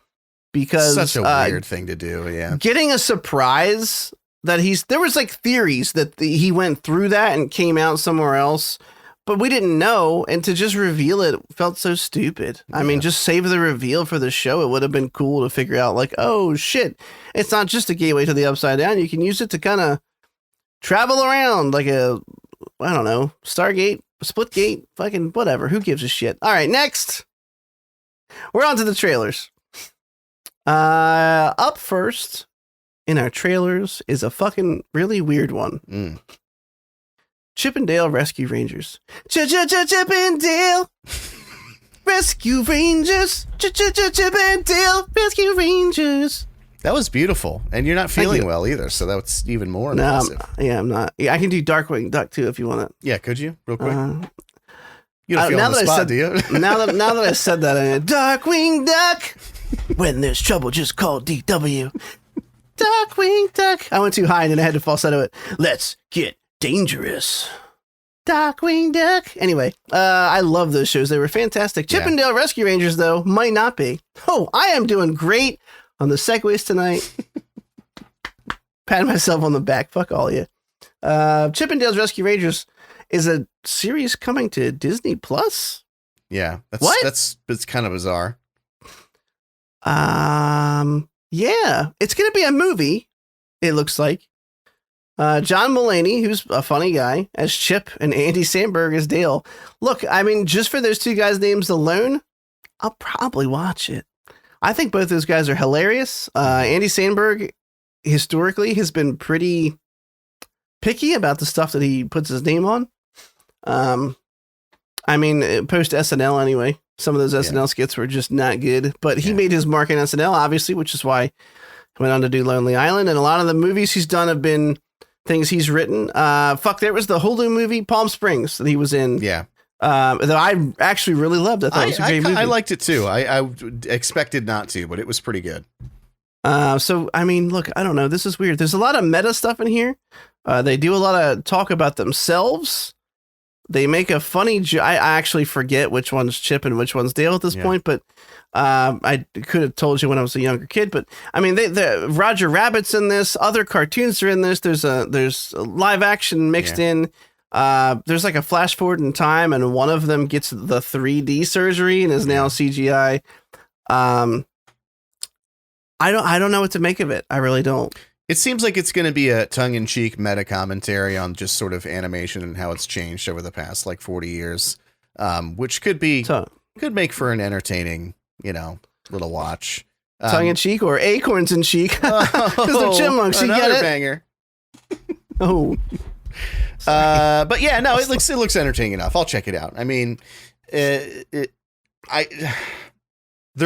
Because such a weird thing to do, yeah. Getting a surprise that there was like theories that he went through that and came out somewhere else, but we didn't know, and to just reveal it felt so stupid. Yeah. I mean, just save the reveal for the show. It would have been cool to figure out like, oh shit, it's not just a gateway to the Upside Down. You can use it to kind of travel around like I don't know, Stargate, Splitgate, fucking whatever. Who gives a shit? All right, next. We're on to the trailers. Up first in our trailers is a fucking really weird one. Chippendale Rescue Rangers. Chippendale Rescue Rangers. Chippendale Rescue Rangers. That was beautiful, and you're not feeling well either, so that's even more impressive. I'm not. Yeah, I can do Darkwing Duck too if you want it. Yeah, could you real quick? You don't feel on the spot, do you? now that I said that, Darkwing Duck. When there's trouble, just call DW. Darkwing Duck. I went too high and then I had to falsetto it. Let's get dangerous. Darkwing Duck. Anyway, I love those shows. They were fantastic. Chippendale Rescue Rangers, though, might not be. Oh, I am doing great on the segues tonight. Patting myself on the back. Fuck all of you. Chippendale's Rescue Rangers is a series coming to Disney Plus. Yeah. It's kind of bizarre. Yeah, it's going to be a movie. It looks like, John Mulaney, who's a funny guy, as Chip, and Andy Samberg as Dale. Look, I mean, just for those two guys' names alone, I'll probably watch it. I think both those guys are hilarious. Andy Samberg historically has been pretty picky about the stuff that he puts his name on. I mean, post SNL anyway. Some of those SNL skits were just not good, but he made his mark in SNL, obviously, which is why he went on to do Lonely Island. And a lot of the movies he's done have been things he's written. There was the Hulu movie Palm Springs that he was in. Yeah. That I actually really loved. I thought it was a great movie. I liked it too. I expected not to, but it was pretty good. So, I mean, look, I don't know. This is weird. There's a lot of meta stuff in here. They do a lot of talk about themselves. They make a funny I actually forget which one's Chip and which one's Dale at this point, but I could have told you when I was a younger kid. But I mean, the Roger Rabbit's in this. Other cartoons are in this. There's a live action mixed in. There's like a flash forward in time, and one of them gets the 3D surgery and is now CGI. I don't know what to make of it. I really don't. It seems like it's going to be a tongue-in-cheek meta commentary on just sort of animation and how it's changed over the past like 40 years, which could make for an entertaining, little watch. Tongue in cheek or acorns in cheek? Because they're chipmunks. You get it? Banger. Oh. But yeah, no, it looks entertaining enough. I'll check it out. I mean, their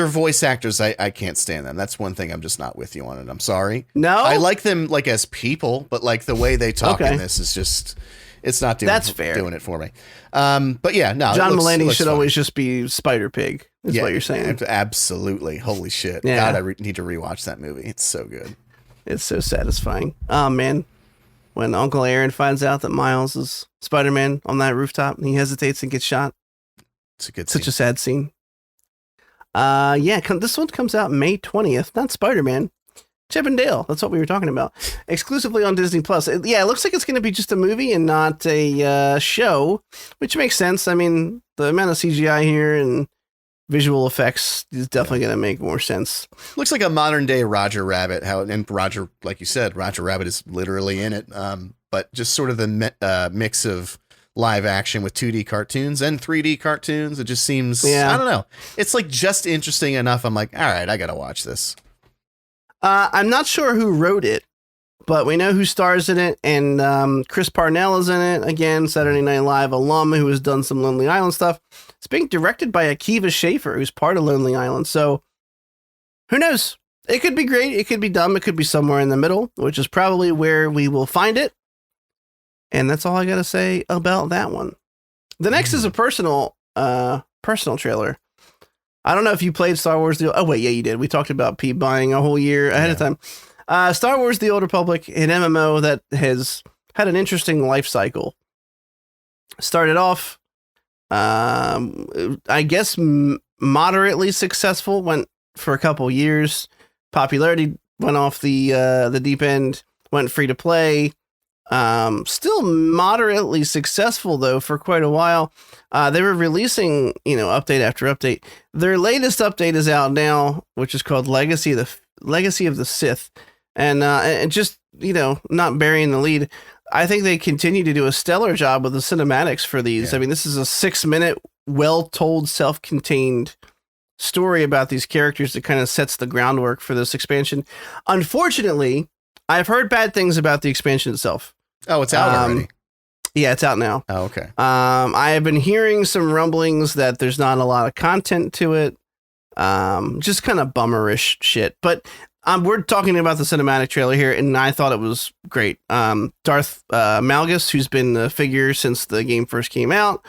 voice actors, I can't stand them. That's one thing I'm just not with you on it. I'm sorry. No, I like them like as people, but like the way they talk in this is just, it's not doing. That's fair. Doing it for me. But yeah, no. John Mulaney should always just be Spider Pig. Is what you're saying. Absolutely. Holy shit. Yeah. God, I need to rewatch that movie. It's so good. It's so satisfying. Oh man, when Uncle Aaron finds out that Miles is Spider-Man on that rooftop, and he hesitates and gets shot. It's a good. Such a sad scene. This one comes out May 20th. Not Spider-Man. Chip and Dale. That's what we were talking about. Exclusively on Disney Plus. It looks like it's going to be just a movie and not a show, which makes sense. I mean, the amount of CGI here and visual effects is definitely going to make more sense. Looks like a modern day Roger Rabbit. And Roger, like you said, Roger Rabbit is literally in it. But just sort of the mix of live action with 2D cartoons and 3D cartoons. It just seems, I don't know. It's like just interesting enough. I'm like, all right, I got to watch this. I'm not sure who wrote it, but we know who stars in it. And Chris Parnell is in it. Again, Saturday Night Live alum who has done some Lonely Island stuff. It's being directed by Akiva Schaffer, who's part of Lonely Island. So who knows? It could be great. It could be dumb. It could be somewhere in the middle, which is probably where we will find it. And that's all I got to say about that one. The next is a personal trailer. I don't know if you played Star Wars. Oh, wait. Yeah, you did. We talked about Pete buying a whole year ahead of time. Star Wars The Old Republic, an MMO that has had an interesting life cycle. Started off, I guess, moderately successful. Went for a couple years. Popularity went off the deep end. Went free to play. Still moderately successful though for quite a while. They were releasing, update after update. Their latest update is out now, which is called Legacy of the Sith. And just, not burying the lead, I think they continue to do a stellar job with the cinematics for these. Yeah. I mean, this is a 6-minute, well-told, self-contained story about these characters that kind of sets the groundwork for this expansion. Unfortunately, I've heard bad things about the expansion itself. Oh, it's out already? Yeah, it's out now. Oh, okay. I have been hearing some rumblings that there's not a lot of content to it. Just kind of bummerish shit. But we're talking about the cinematic trailer here, and I thought it was great. Darth Malgus, who's been a figure since the game first came out,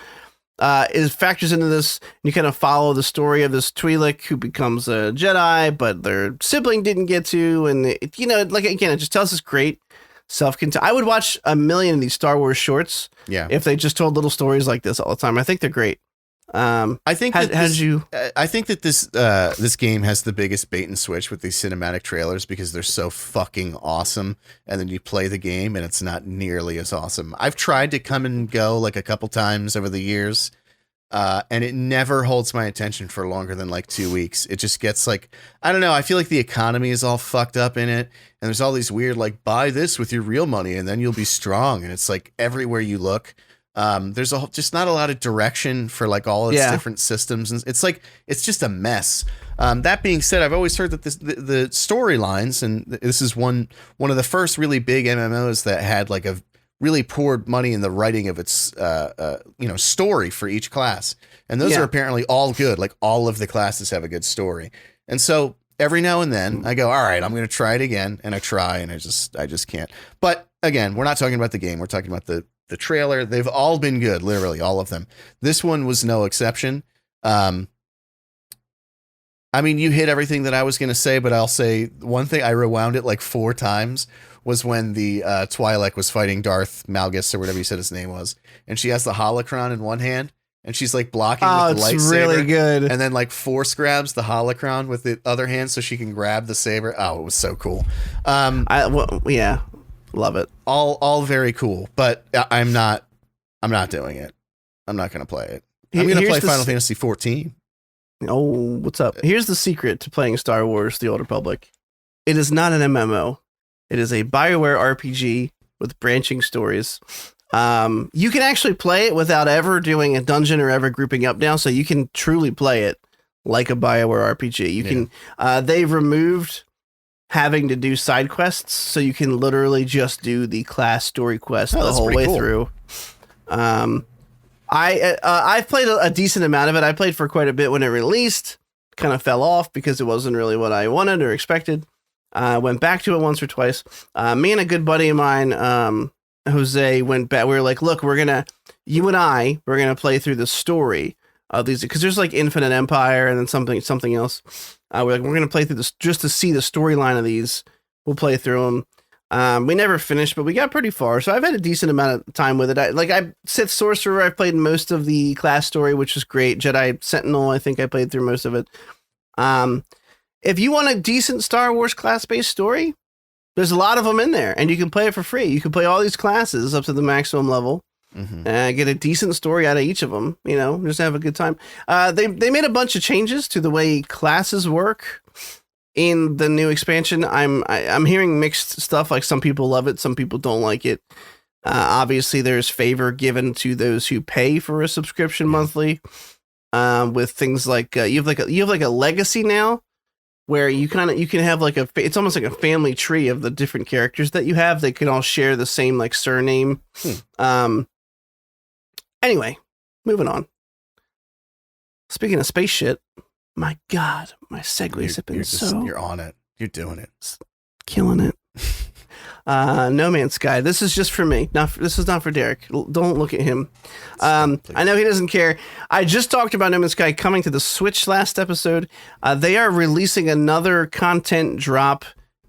factors into this. You kind of follow the story of this Twi'lek who becomes a Jedi, but their sibling didn't get to, and it just tells us great self-contained. I would watch a million of these Star Wars shorts. Yeah, if they just told little stories like this all the time. I think they're great. I think that this game has the biggest bait and switch with these cinematic trailers because they're so fucking awesome, and then you play the game and it's not nearly as awesome. I've tried to come and go like a couple times over the years, and it never holds my attention for longer than like 2 weeks. It just gets like, I don't know. I feel like the economy is all fucked up in it, and there's all these weird like buy this with your real money and then you'll be strong, and it's like everywhere you look. There's just not a lot of direction for like all its different systems, and it's just a mess. That being said, I've always heard that the storylines, and this is one of the first really big MMOs that had like a really poured money in the writing of its story for each class, and those are apparently all good. Like all of the classes have a good story, and so every now and then I go, all right, I'm going to try it again, and I try, and I just can't. But again, we're not talking about the game. We're talking about the trailer. They've all been good, literally all of them. This one was no exception. I mean, you hit everything that I was going to say, but I'll say one thing. I rewound it like 4 times was when the Twi'lek was fighting Darth Malgus or whatever you said his name was. And she has the holocron in one hand and she's like blocking with the lightsaber. It's really good. And then like force grabs the holocron with the other hand so she can grab the saber. Oh, it was so cool. Love it. All very cool, but I'm not doing it. I'm not going to play it. I'm going to play Final Fantasy 14. Oh, what's up? Here's the secret to playing Star Wars The Old Republic. It is not an MMO. It is a BioWare RPG with branching stories. You can actually play it without ever doing a dungeon or ever grouping up down, so you can truly play it like a BioWare RPG. You can they've removed having to do side quests, so you can literally just do the class story quest the whole way through. I've played a decent amount of it. I played for quite a bit when it released. Kind of fell off because it wasn't really what I wanted or expected. Went back to it once or twice. Me and a good buddy of mine, Jose, went back. We were like, look, we're gonna play through the story of these, because there's like Infinite Empire and then something else. We're gonna play through this just to see the storyline of these. We'll play through them. We never finished, but we got pretty far. So I've had a decent amount of time with it. I Sith Sorcerer, I played most of the class story, which was great. Jedi Sentinel, I think I played through most of it. If you want a decent Star Wars class-based story, there's a lot of them in there, and you can play it for free. You can play all these classes up to the maximum level, get a decent story out of each of them, just have a good time. They made a bunch of changes to the way classes work in the new expansion. I'm hearing mixed stuff, like some people love it, some people don't like it. Obviously, there's favor given to those who pay for a subscription monthly, with things like you have like a legacy now, where you can have like it's almost like a family tree of the different characters that you have. They can all share the same like surname. Anyway, moving on. Speaking of space shit, my God, my segues have been you're on it. You're doing it. Killing it. No Man's Sky. This is just for me. This is not for Derek. Don't look at him. I know he doesn't care. I just talked about No Man's Sky coming to the Switch last episode. They are releasing another content drop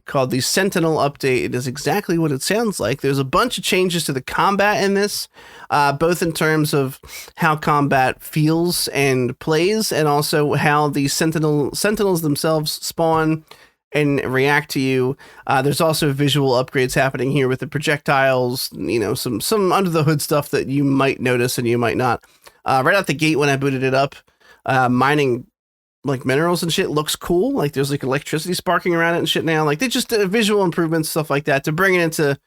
called the Sentinel Update. It is exactly what it sounds like. There's a bunch of changes to the combat in this, both in terms of how combat feels and plays, and also how the Sentinels themselves spawn and react to you. There's also visual upgrades happening here with the projectiles, some under the hood stuff that you might notice and you might not. Right out the gate when I booted it up, mining like minerals and shit looks cool. Like there's like electricity sparking around it and shit now. Like they just visual improvements, stuff like that to bring it into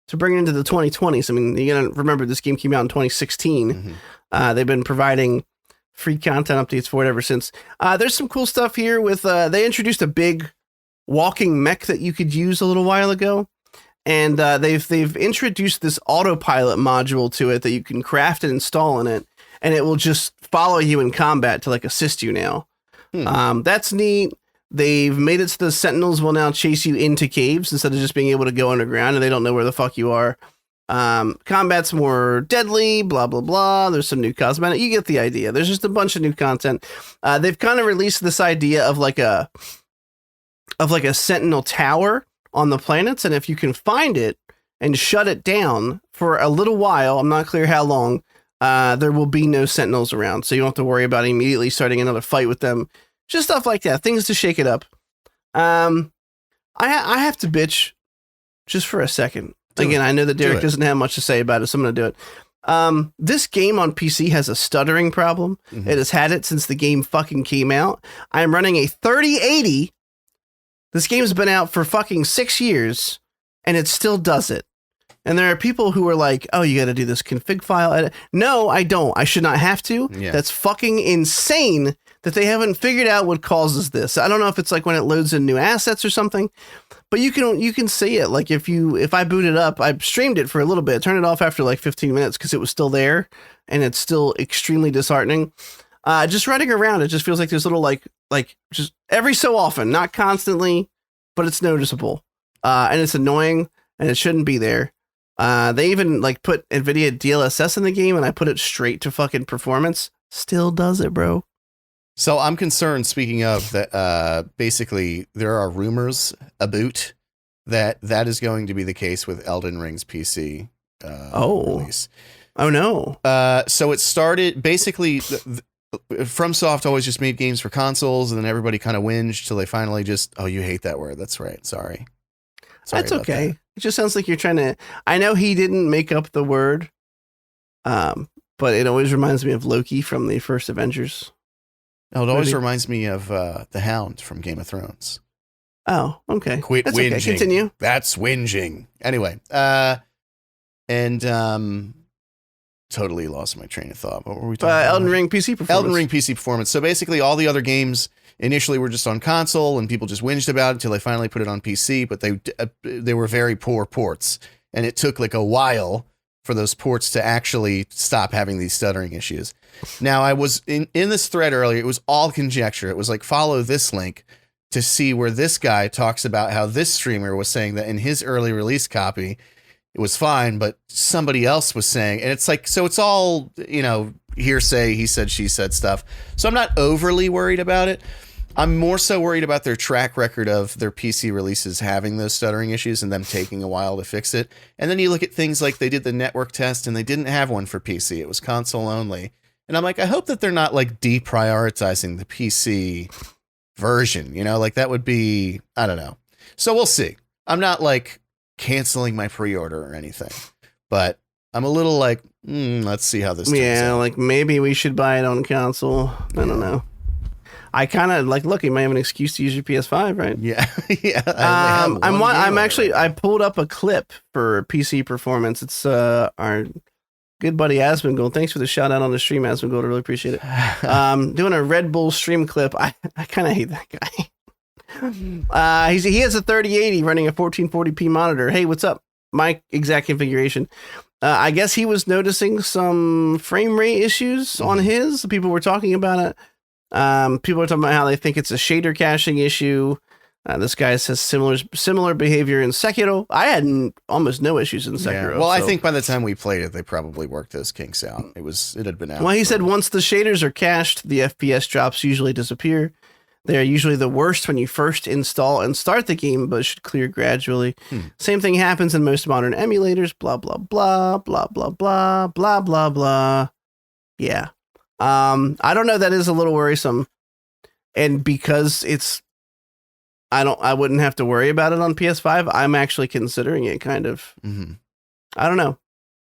the 2020s. I mean, you gotta remember this game came out in 2016. They've been providing free content updates for it ever since. There's some cool stuff here with they introduced a big walking mech that you could use a little while ago, and they've introduced this autopilot module to it that you can craft and install in it, and it will just follow you in combat to like assist you now. That's neat. They've made it so the Sentinels will now chase you into caves instead of just being able to go underground and they don't know where the fuck you are. Combat's more deadly, blah, blah, blah. There's some new cosmetic. You get the idea. There's just a bunch of new content. They've kind of released this idea of like a Sentinel tower on the planets, and if you can find it and shut it down for a little while, I'm not clear how long, there will be no Sentinels around, so you don't have to worry about immediately starting another fight with them. Just stuff like that, things to shake it up. I have to bitch just for a second. Again, I know that Derek doesn't have much to say about it, so I'm going to do it. This game on PC has a stuttering problem. It has had it since the game fucking came out. I'm running a 3080. This game's been out for fucking 6 years, and it still does it. And there are people who are like, oh, you got to do this config file edit. No, I don't. I should not have to. Yeah. That's fucking insane that they haven't figured out what causes this. I don't know if it's like when it loads in new assets or something, but you can see it. Like if I boot it up, I streamed it for a little bit, turned it off after like 15 minutes because it was still there, and it's still extremely disheartening. Just running around, it just feels like there's little like just every so often, not constantly, but it's noticeable. And it's annoying, and it shouldn't be there. They even like put NVIDIA DLSS in the game, and I put it straight to fucking performance. Still does it, bro. So I'm concerned, speaking of that, basically there are rumors about that is going to be the case with Elden Ring's PC release. Oh no. So it started basically FromSoft always just made games for consoles, and then everybody kind of whinged till they finally just, oh, you hate that word. That's right. Sorry That's okay. That. It just sounds like you're trying to, I know he didn't make up the word, but it always reminds me of Loki from the first Avengers. Oh, it always reminds me of the Hound from Game of Thrones. Oh, okay. Quit That's whinging. Okay. Continue. That's whinging. Anyway, totally lost my train of thought. What were we talking about? Elden Ring PC performance. Elden Ring PC performance. So basically all the other games initially were just on console and people just whinged about it until they finally put it on PC, but they were very poor ports. And it took like a while for those ports to actually stop having these stuttering issues. Now I was in this thread earlier, it was all conjecture. It was like, follow this link to see where this guy talks about how this streamer was saying that in his early release copy, it was fine, but somebody else was saying, and it's like, so it's all, hearsay, he said, she said stuff. So I'm not overly worried about it. I'm more so worried about their track record of their PC releases having those stuttering issues and them taking a while to fix it. And then you look at things like they did the network test and they didn't have one for PC. It was console only. And I'm like, I hope that they're not like deprioritizing the PC version, like that would be, I don't know. So we'll see. I'm not like canceling my pre-order or anything, but I'm a little like, let's see how this turns out. Like maybe we should buy it on console. I don't know. I kind of like, look, you might have an excuse to use your PS5, right? Yeah. Yeah. I pulled up a clip for PC performance. It's our good buddy Asmongold. Thanks for the shout out on the stream, Asmongold. I really appreciate it. Doing a Red Bull stream clip. I kind of hate that guy. He has a 3080 running a 1440p monitor. Hey, what's up? My exact configuration. I guess he was noticing some frame rate issues on his. People were talking about it. People are talking about how they think it's a shader caching issue. This guy says similar behavior in Sekiro. I had almost no issues in Sekiro. Yeah. Well, I think by the time we played it, they probably worked those kinks out. It had been out. Well, he said once the shaders are cached, the FPS drops usually disappear. They are usually the worst when you first install and start the game, but should clear gradually. Same thing happens in most modern emulators. Blah blah blah blah blah blah blah blah blah. Yeah. I don't know. That is a little worrisome, and because I wouldn't have to worry about it on PS5. I'm actually considering it, kind of. Mm-hmm. I don't know.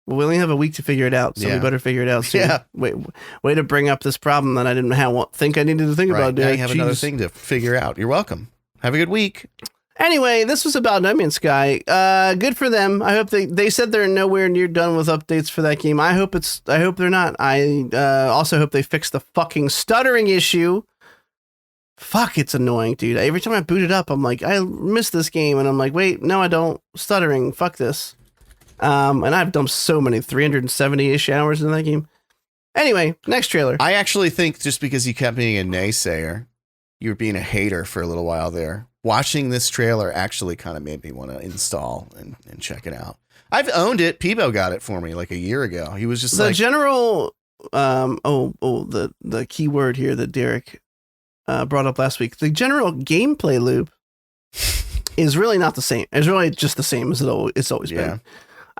We only have a week to figure it out, so we better figure it out soon. Yeah. Way to bring up this problem that I didn't think I needed to think about. Now you have another thing to figure out. You're welcome. Have a good week. Anyway, this was about No Man's Sky. Good for them. I hope they said they're nowhere near done with updates for that game. I hope they're not. I also hope they fix the fucking stuttering issue. Fuck, it's annoying, dude. Every time I boot it up, I'm like, I miss this game, and I'm like, wait, no, I don't. Stuttering. Fuck this. And I've dumped so many 370-ish hours in that game. Anyway, next trailer. I actually think just because you kept being a naysayer, you were being a hater for a little while there. Watching this trailer actually kind of made me want to install and check it out. I've owned it. Peebo got it for me like a year ago. He was just the general. The key word here that Derek brought up last week. The general gameplay loop is really not the same. It's really just the same as it's always been.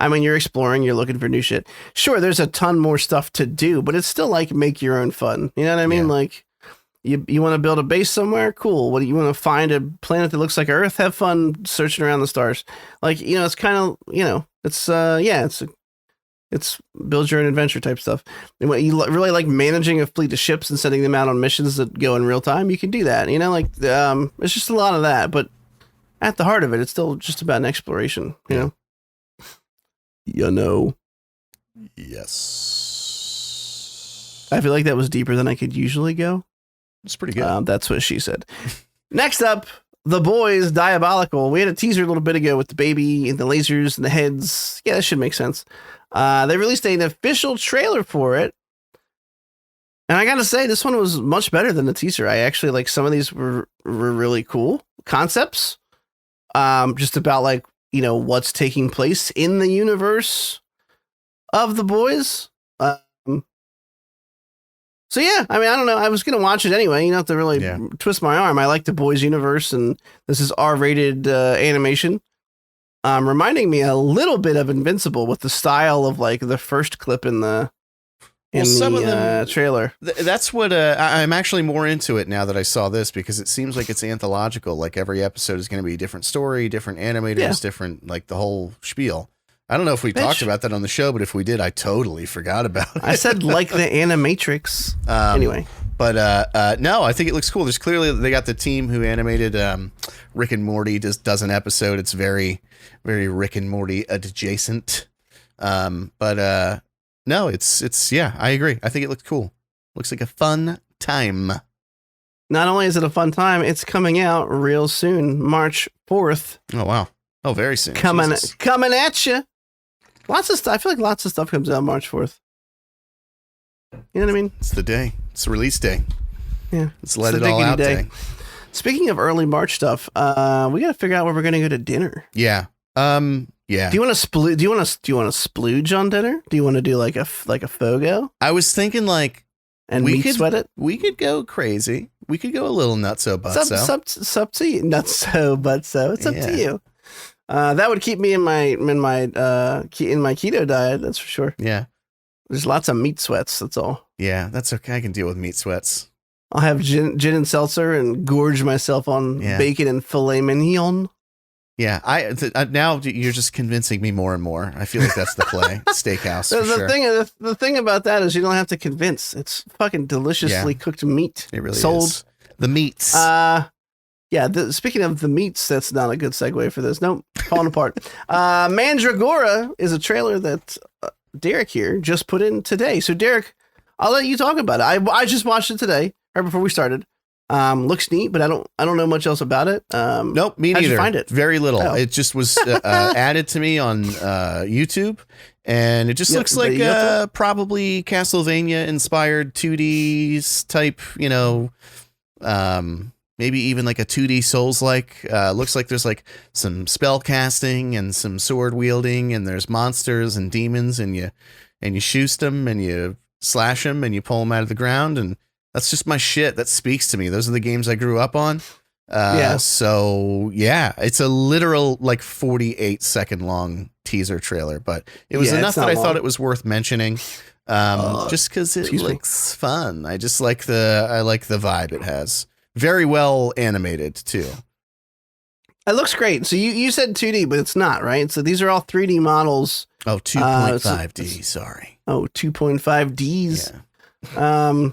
I mean, you're exploring, you're looking for new shit. Sure, there's a ton more stuff to do, but it's still like make your own fun. You know what I mean? Yeah. Like, you want to build a base somewhere? Cool. What do you want to find a planet that looks like Earth? Have fun searching around the stars. Like, it's kind of, it's build your own adventure type stuff. And when you really like managing a fleet of ships and sending them out on missions that go in real time, you can do that. It's just a lot of that, but at the heart of it, it's still just about an exploration, you know? Yes. I feel like that was deeper than I could usually go. It's pretty good. That's what she said. Next up, The Boys Diabolical. We had a teaser a little bit ago with the baby and the lasers and the heads. Yeah, that should make sense. They released an official trailer for it. And I gotta say, this one was much better than the teaser. I actually like some of these were really cool concepts. Just about what's taking place in the universe of The Boys. So yeah, I mean, I don't know. I was going to watch it anyway. You don't have to really twist my arm. I like The Boys universe, and this is R-rated animation. Reminding me a little bit of Invincible with the style of like the first clip in the trailer. That's what I'm actually more into it now that I saw this, because it seems like it's anthological. Like every episode is going to be a different story, different animators, different, like the whole spiel. I don't know if we talked about that on the show, but if we did, I totally forgot about it. I said like the Animatrix. Anyway. But no, I think it looks cool. There's clearly, they got the team who animated Rick and Morty does an episode. It's very, very Rick and Morty adjacent. But no, it's yeah, I agree. I think it looked cool. Looks like a fun time. Not only is it a fun time, it's coming out real soon, March 4th. Oh wow. Oh, very soon. Coming Jesus. at you. Lots of stuff. I feel like lots of stuff comes out March 4th. You know what I mean? It's the day. It's the release day. Yeah. Let's let it all out day. Speaking of early March stuff, we got to figure out where we're going to go to dinner. Yeah. Yeah. Do you want to do you want to splooge on dinner? Do you want to do like a fogo I was thinking like and sweat it? We could go crazy. We could go a little nutso butso. It's up to you. Nutso butso. It's up to you. That would keep me in my keto diet. That's for sure. Yeah. There's lots of meat sweats. That's all. Yeah, that's okay. I can deal with meat sweats. I'll have gin and seltzer and gorge myself on bacon and filet mignon. Yeah, now you're just convincing me more and more. I feel like that's the play. Steakhouse. The thing about that is you don't have to convince. It's fucking deliciously cooked meat. It really sold. is. The meats. Speaking of the meats, that's not a good segue for this. Nope, falling apart. Mandragora is a trailer that Derek here just put in today. So Derek, I'll let you talk about it. I just watched it today, right before we started. Looks neat, but I don't know much else about it. Nope, me neither. How'd you find it? Very little. Oh. It just was added to me on YouTube, and it just looks like probably Castlevania inspired 2D type. You know, maybe even like a 2D Souls like. Looks like there's like some spell casting and some sword wielding, and there's monsters and demons, and you shoot them and you slash them and you pull them out of the ground, and that's just my shit. That speaks to me. Those are the games I grew up on. So yeah, it's a literal like 48-second long teaser trailer, but it was enough that I thought it was worth mentioning. Just because it looks fun. I just like the vibe it has. Very well animated too. It looks great. So you said 2D, but it's not, right? So these are all 3D models. Oh, 2.5D. Sorry. Oh, 2.5Ds. Yeah.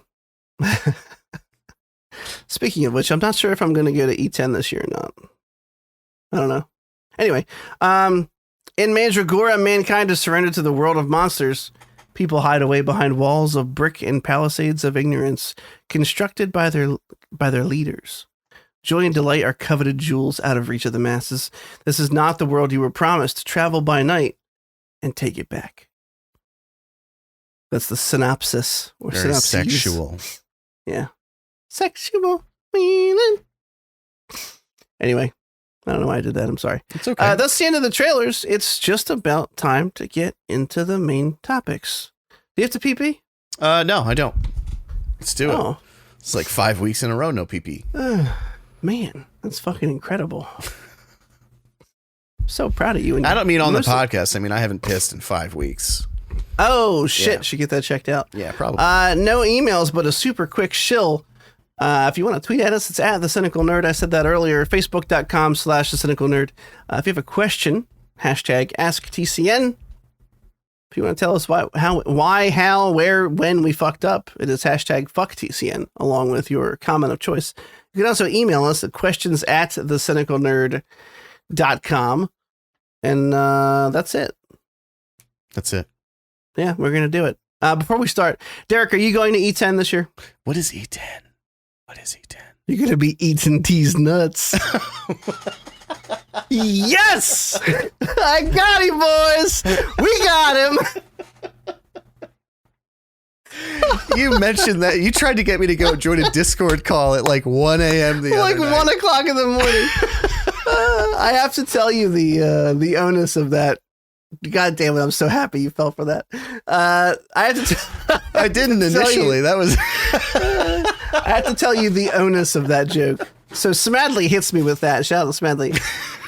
Speaking of which, I'm not sure if I'm going to go to E10 this year or not. I don't know. Anyway, in Mandragora, mankind is surrendered to the world of monsters. People hide away behind walls of brick and palisades of ignorance constructed by their leaders. Joy and delight are coveted jewels out of reach of the masses. This is not the world you were promised. Travel by night and take it back. That's the synopsis. Or very synopses. sexual. Yeah. Sexual feeling. Anyway, I don't know why I did that. I'm sorry. It's okay. That's the end of the trailers. It's just about time to get into the main topics. Do you have to pee-pee? No, I don't. Let's do it. Oh. It's like 5 weeks in a row, no pee-pee. Man, that's fucking incredible. I'm so proud of you. And I don't mean on the podcast. I mean, I haven't pissed in 5 weeks. Oh, shit. Yeah. Should get that checked out. Yeah, probably. No emails, but a super quick shill. If you want to tweet at us, it's at The Cynical Nerd. I said that earlier. Facebook.com/The Cynical Nerd. If you have a question, hashtag AskTCN. If you want to tell us why, how, where, when we fucked up, it is hashtag FuckTCN, along with your comment of choice. You can also email us at questions@thecynicalnerd.com. And that's it. That's it. Yeah, we're going to do it. Before we start, Derek, are you going to E10 this year? What is E10? What is E10? You're going to be eating these nuts. Yes! I got him, boys! We got him! You mentioned that. You tried to get me to go join a Discord call at like 1 a.m. the other night. 1 o'clock in the morning. I have to tell you the onus of that. God damn it, I'm so happy you fell for that. I didn't initially. That was... I have to tell you the onus of that joke. So Smadley hits me with that. Shout out to Smadley.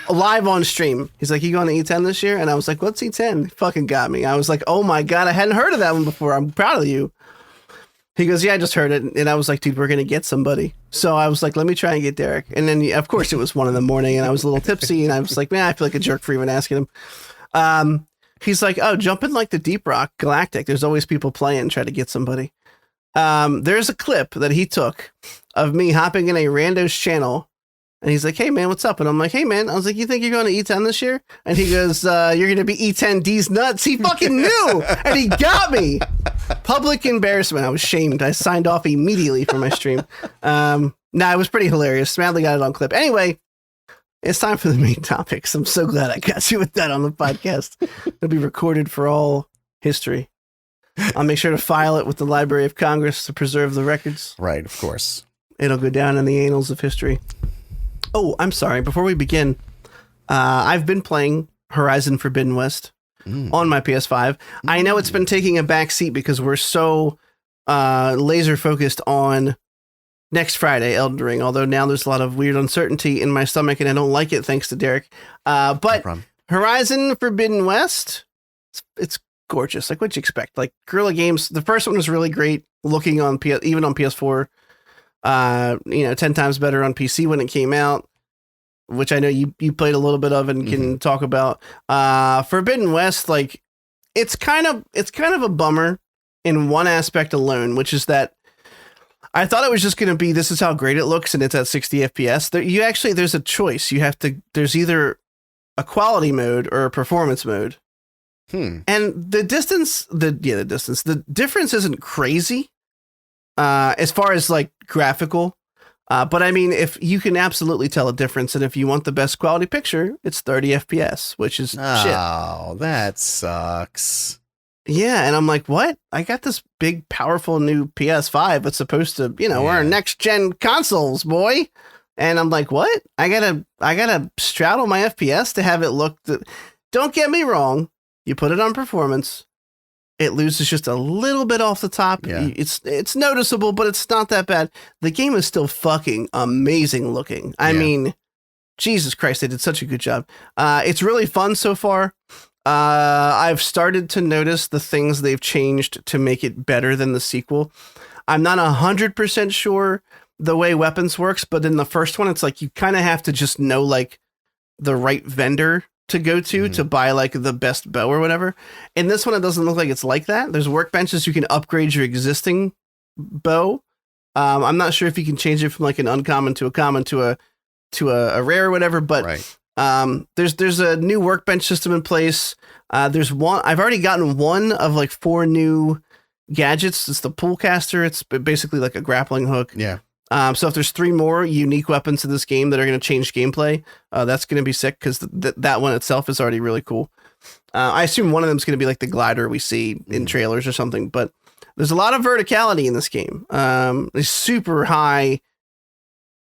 Live on stream. He's like, you going to E10 this year? And I was like, what's E10? He fucking got me. I was like, oh my God, I hadn't heard of that one before. I'm proud of you. He goes, yeah, I just heard it. And I was like, dude, we're going to get somebody. So I was like, let me try and get Derek. And then, of course, it was 1 a.m. and I was a little tipsy. And I was like, man, I feel like a jerk for even asking him. He's like, oh, jump in like the Deep Rock Galactic. There's always people playing, try to get somebody. There's a clip that he took of me hopping in a rando's channel And he's like, hey, man, what's up? And I'm like, hey, man. I was like, you think you're going to E10 this year? And he goes, you're going to be E10D's nuts. He fucking knew. And he got me. Public embarrassment. I was shamed. I signed off immediately for my stream. It was pretty hilarious. Madly got it on clip. Anyway, it's time for the main topics. I'm so glad I got you with that on the podcast. It'll be recorded for all history. I'll make sure to file it with the Library of Congress to preserve the records. Right, of course. It'll go down in the annals of history. Oh, I'm sorry. Before we begin, I've been playing Horizon Forbidden West on my PS5. I know it's been taking a back seat because we're so laser focused on next Friday, Elden Ring, although now there's a lot of weird uncertainty in my stomach and I don't like it, thanks to Derek. But no Horizon Forbidden West, it's gorgeous. Like, what'd you expect? Like, Guerrilla Games, the first one was really great looking on even on PS4. 10 times better on PC when it came out, which I know you played a little bit of and can talk about. Forbidden West, like it's kind of a bummer in one aspect alone, which is that I thought it was just going to be, this is how great it looks and it's at 60 FPS. There's a choice. There's either a quality mode or a performance mode. And the difference isn't crazy. As far as like graphical, but I mean, if you can absolutely tell a difference, and if you want the best quality picture, it's 30 FPS, which is shit. Oh, that sucks. Yeah, and I'm like, what? I got this big, powerful new PS5. It's supposed to, we're our next gen consoles, boy. And I'm like, what? I gotta straddle my FPS to have it look. Don't get me wrong. You put it on performance. It loses just a little bit off the top. Yeah. It's noticeable, but it's not that bad. The game is still fucking amazing looking. I mean, Jesus Christ, they did such a good job. It's really fun so far. I've started to notice the things they've changed to make it better than the sequel. I'm not 100% sure the way weapons works, but in the first one, it's like you kind of have to just know like the right vendor to go to buy like the best bow or whatever. In this one, it doesn't look like it's like that. There's workbenches you can upgrade your existing bow. I'm not sure if you can change it from like an uncommon to a common to a rare or whatever, but there's a new workbench system in place. There's one, I've already gotten one of like 4 new gadgets. It's the pull caster. It's basically like a grappling hook. Yeah. So if there's 3 more unique weapons in this game that are going to change gameplay, that's going to be sick because that one itself is already really cool. I assume one of them is going to be like the glider we see in trailers or something, but there's a lot of verticality in this game. There's super high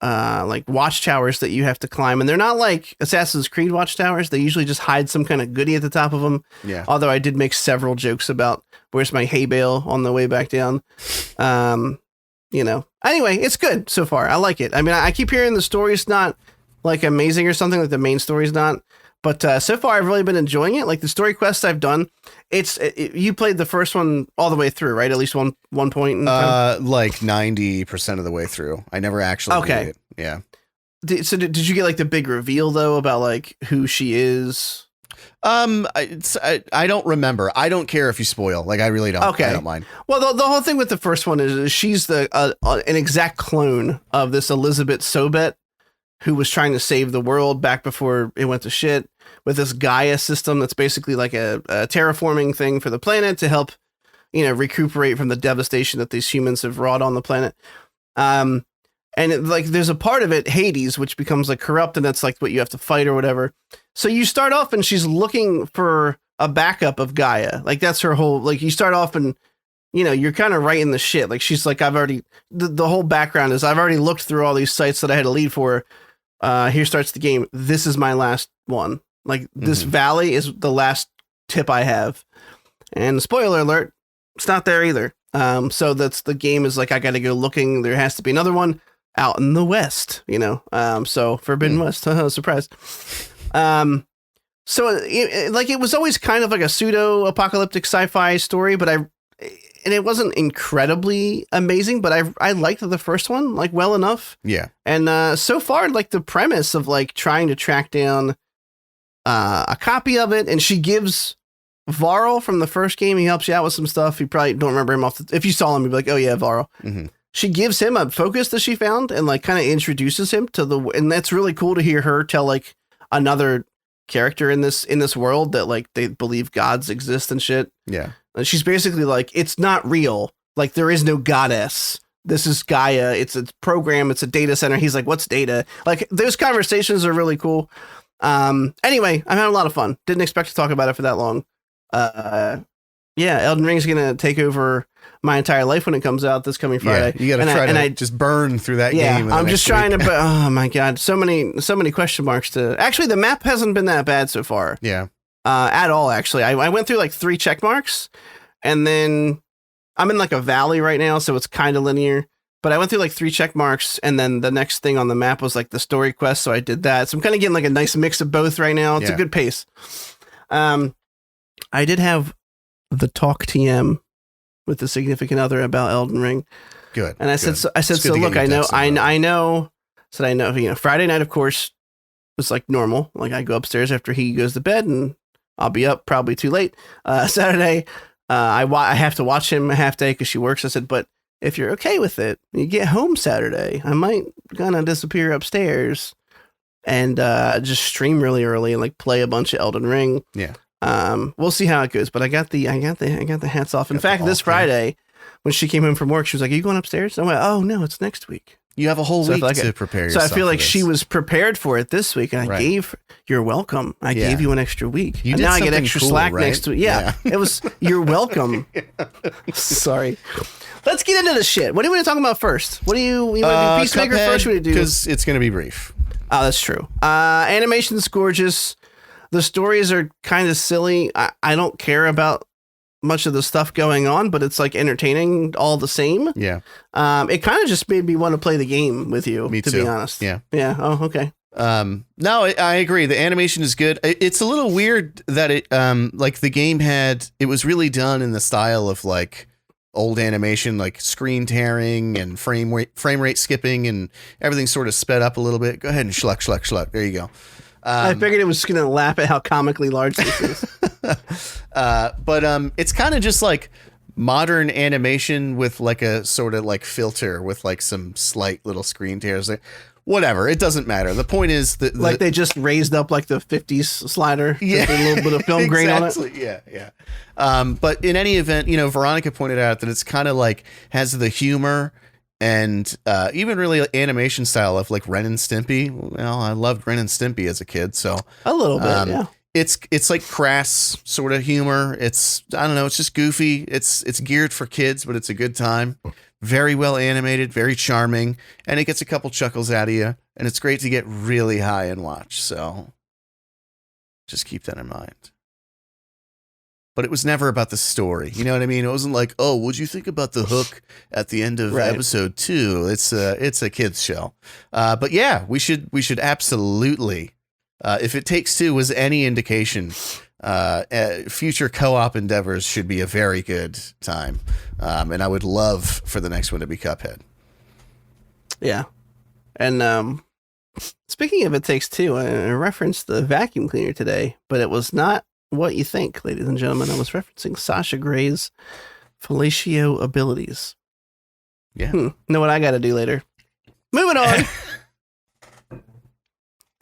like watchtowers that you have to climb, and they're not like Assassin's Creed watchtowers. They usually just hide some kind of goodie at the top of them. Yeah. Although I did make several jokes about where's my hay bale on the way back down. Anyway, it's good so far. I like it. I mean, I keep hearing the story's not like amazing or something, like the main story's not, but so far I've really been enjoying it. Like the story quests I've done, you played the first one all the way through, right? At least one point in time? Like 90% of the way through. I never actually did it. Yeah. Did you get like the big reveal though about like who she is? I don't remember. I don't care if you spoil. Like, I really don't. Okay. I don't mind. Well, the whole thing with the first one is she's an exact clone of this Elizabeth Sobet, who was trying to save the world back before it went to shit with this Gaia system that's basically like a terraforming thing for the planet to help, recuperate from the devastation that these humans have wrought on the planet. And there's a part of it, Hades, which becomes like corrupt, and that's like what you have to fight or whatever. So you start off and she's looking for a backup of Gaia. Like that's her whole, like you start off and, you're kind of right in the shit. Like she's like, the whole background is I've already looked through all these sites that I had to lead for. Here starts the game. This is my last one. Like this valley is the last tip I have. And spoiler alert, it's not there either. So that's the game is like, I got to go looking. There has to be another one out in the West, so Forbidden West, surprise. So it was always kind of like a pseudo apocalyptic sci-fi story, but it wasn't incredibly amazing, but I liked the first one like well enough. Yeah. And so far, like the premise of like trying to track down a copy of it, and she gives Varl from the first game, he helps you out with some stuff. You probably don't remember him if you saw him, you'd be like, oh yeah, Varl. she gives him a focus that she found and like kind of introduces him to and that's really cool to hear her tell like another character in this world that like they believe gods exist and shit. Yeah. And she's basically like, it's not real. Like there is no goddess. This is Gaia. It's a program. It's a data center. He's like, what's data? Like those conversations are really cool. Anyway, I'm having a lot of fun. Didn't expect to talk about it for that long. Yeah, Elden Ring's going to take over my entire life when it comes out this coming Friday. Yeah, you got to try to just burn through that game. I'm just trying to, oh my God, so many question marks to, actually the map hasn't been that bad so far. Yeah. At all, actually. I went through like 3 check marks and then I'm in like a valley right now, so it's kind of linear, but I went through like 3 check marks and then the next thing on the map was like the story quest. So I did that. So I'm kind of getting like a nice mix of both right now. It's a good pace. I did have the talk TM with the significant other about Elden Ring. Good. And I said, so look, I know, you know, Friday night, of course, was like normal. Like I go upstairs after he goes to bed and I'll be up probably too late. Saturday, I have to watch him a half day because she works. I said, but if you're okay with it, you get home Saturday, I might kind of disappear upstairs and just stream really early and like play a bunch of Elden Ring. Yeah. We'll see how it goes, but I got the hats off. In fact, this Friday when she came home from work, she was like, "Are you going upstairs?" And I went, "Oh no, it's next week." You have a whole week to prepare yourself. So I feel like she was prepared for it this week, and I gave, you're welcome. I gave you an extra week. And now I get extra slack next week. Yeah. It was, you're welcome. Sorry. Let's get into the shit. What do you want to talk about first? What do you want to do? Peacemaker Cuphead, first? What do you do? Because it's going to be brief. Oh, that's true. Animation's gorgeous. The stories are kind of silly. I don't care about much of the stuff going on, but it's like entertaining all the same. Yeah. It kind of just made me want to play the game with you, to be honest. Yeah. Yeah. Oh, okay. No, I agree. The animation is good. It's a little weird that it, like the game it was really done in the style of like old animation, like screen tearing and frame rate skipping and everything sort of sped up a little bit. Go ahead and schluck. There you go. I figured it was just going to laugh at how comically large this is. But it's kind of just like modern animation with like a sort of like filter with like some slight little screen tears. Whatever, it doesn't matter. The point is that like they just raised up like the 50s slider. Yeah, a little bit of film grain on it. Yeah. But in any event, you know, Veronica pointed out that it's kind of like has the humor and even really animation style of like Ren and Stimpy. Well, I loved Ren and Stimpy as a kid, so a little bit. Yeah. It's like crass sort of humor. It's, I don't know, it's just goofy. It's geared for kids, but it's a good time. Very well animated, very charming, and it gets a couple chuckles out of you, and it's great to get really high and watch. So just keep that in mind. But it was never about the story. You know what I mean? It wasn't like, oh, what'd you think about the hook at the end of episode 2? It's a kids show. But yeah, we should absolutely, if It Takes Two was any indication, future co-op endeavors should be a very good time. And I would love for the next one to be Cuphead. Yeah. And speaking of It Takes Two, I referenced the vacuum cleaner today, but it was not what you think, ladies and gentlemen. I was referencing Sasha Gray's fellatio abilities. Yeah. Know what I got to do later. Moving on.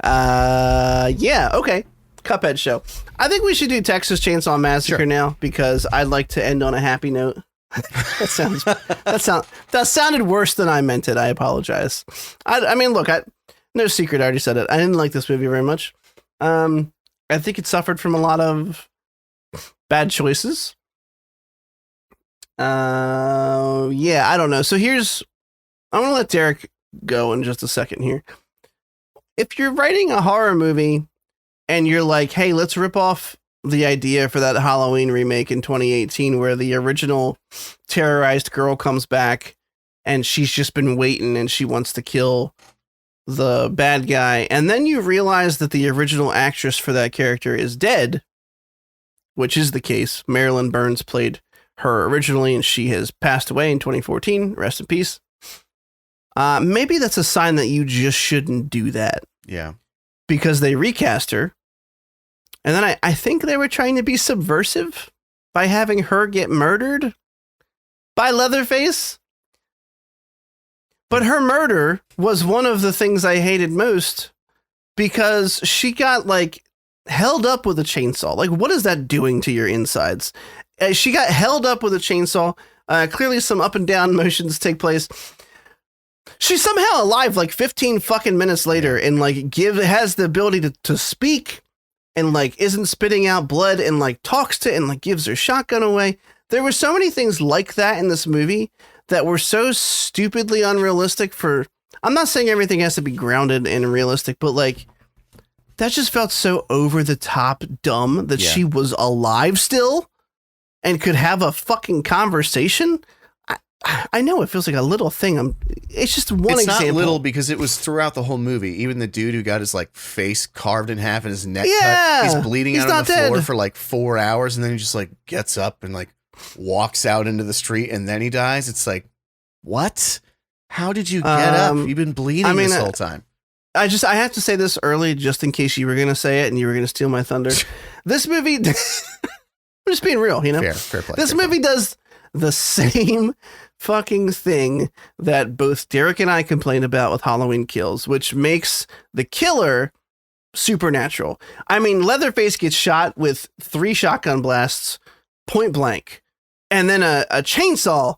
Yeah, okay. Cuphead show. I think we should do Texas Chainsaw Massacre now because I'd like to end on a happy note. that sounded worse than I meant it. I apologize. I mean, look, no secret. I already said it. I didn't like this movie very much. I think it suffered from a lot of bad choices. Yeah, I don't know. So I'm going to let Derek go in just a second here. If you're writing a horror movie and you're like, hey, let's rip off the idea for that Halloween remake in 2018 where the original terrorized girl comes back and she's just been waiting and she wants to kill the bad guy. And then you realize that the original actress for that character is dead, which is the case. Marilyn Burns played her originally and she has passed away in 2014. Rest in peace. Maybe that's a sign that you just shouldn't do that. Yeah. Because they recast her. And then I think they were trying to be subversive by having her get murdered by Leatherface. But her murder was one of the things I hated most because she got like held up with a chainsaw. Like, what is that doing to your insides? She got held up with a chainsaw. Clearly some up and down motions take place. She's somehow alive like 15 fucking minutes later and like has the ability to speak and like isn't spitting out blood and like talks to and like gives her shotgun away. There were so many things like that in this movie that were so stupidly unrealistic for, I'm not saying everything has to be grounded and realistic, but like that just felt so over the top dumb that she was alive still and could have a fucking conversation. I know it feels like a little thing. It's just one example. It's not little because it was throughout the whole movie. Even the dude who got his like face carved in half and his neck cut, he's bleeding out on the floor for like 4 hours, and then he just like gets up and like walks out into the street, and then he dies. It's like, what? How did you get up? You've been bleeding this whole time. I have to say this early just in case you were going to say it and you were going to steal my thunder. This movie, I'm just being real, you know? Fair play. This movie does the same fucking thing that both Derek and I complain about with Halloween Kills, which makes the killer supernatural. I mean, Leatherface gets shot with 3 shotgun blasts, point blank, and then a chainsaw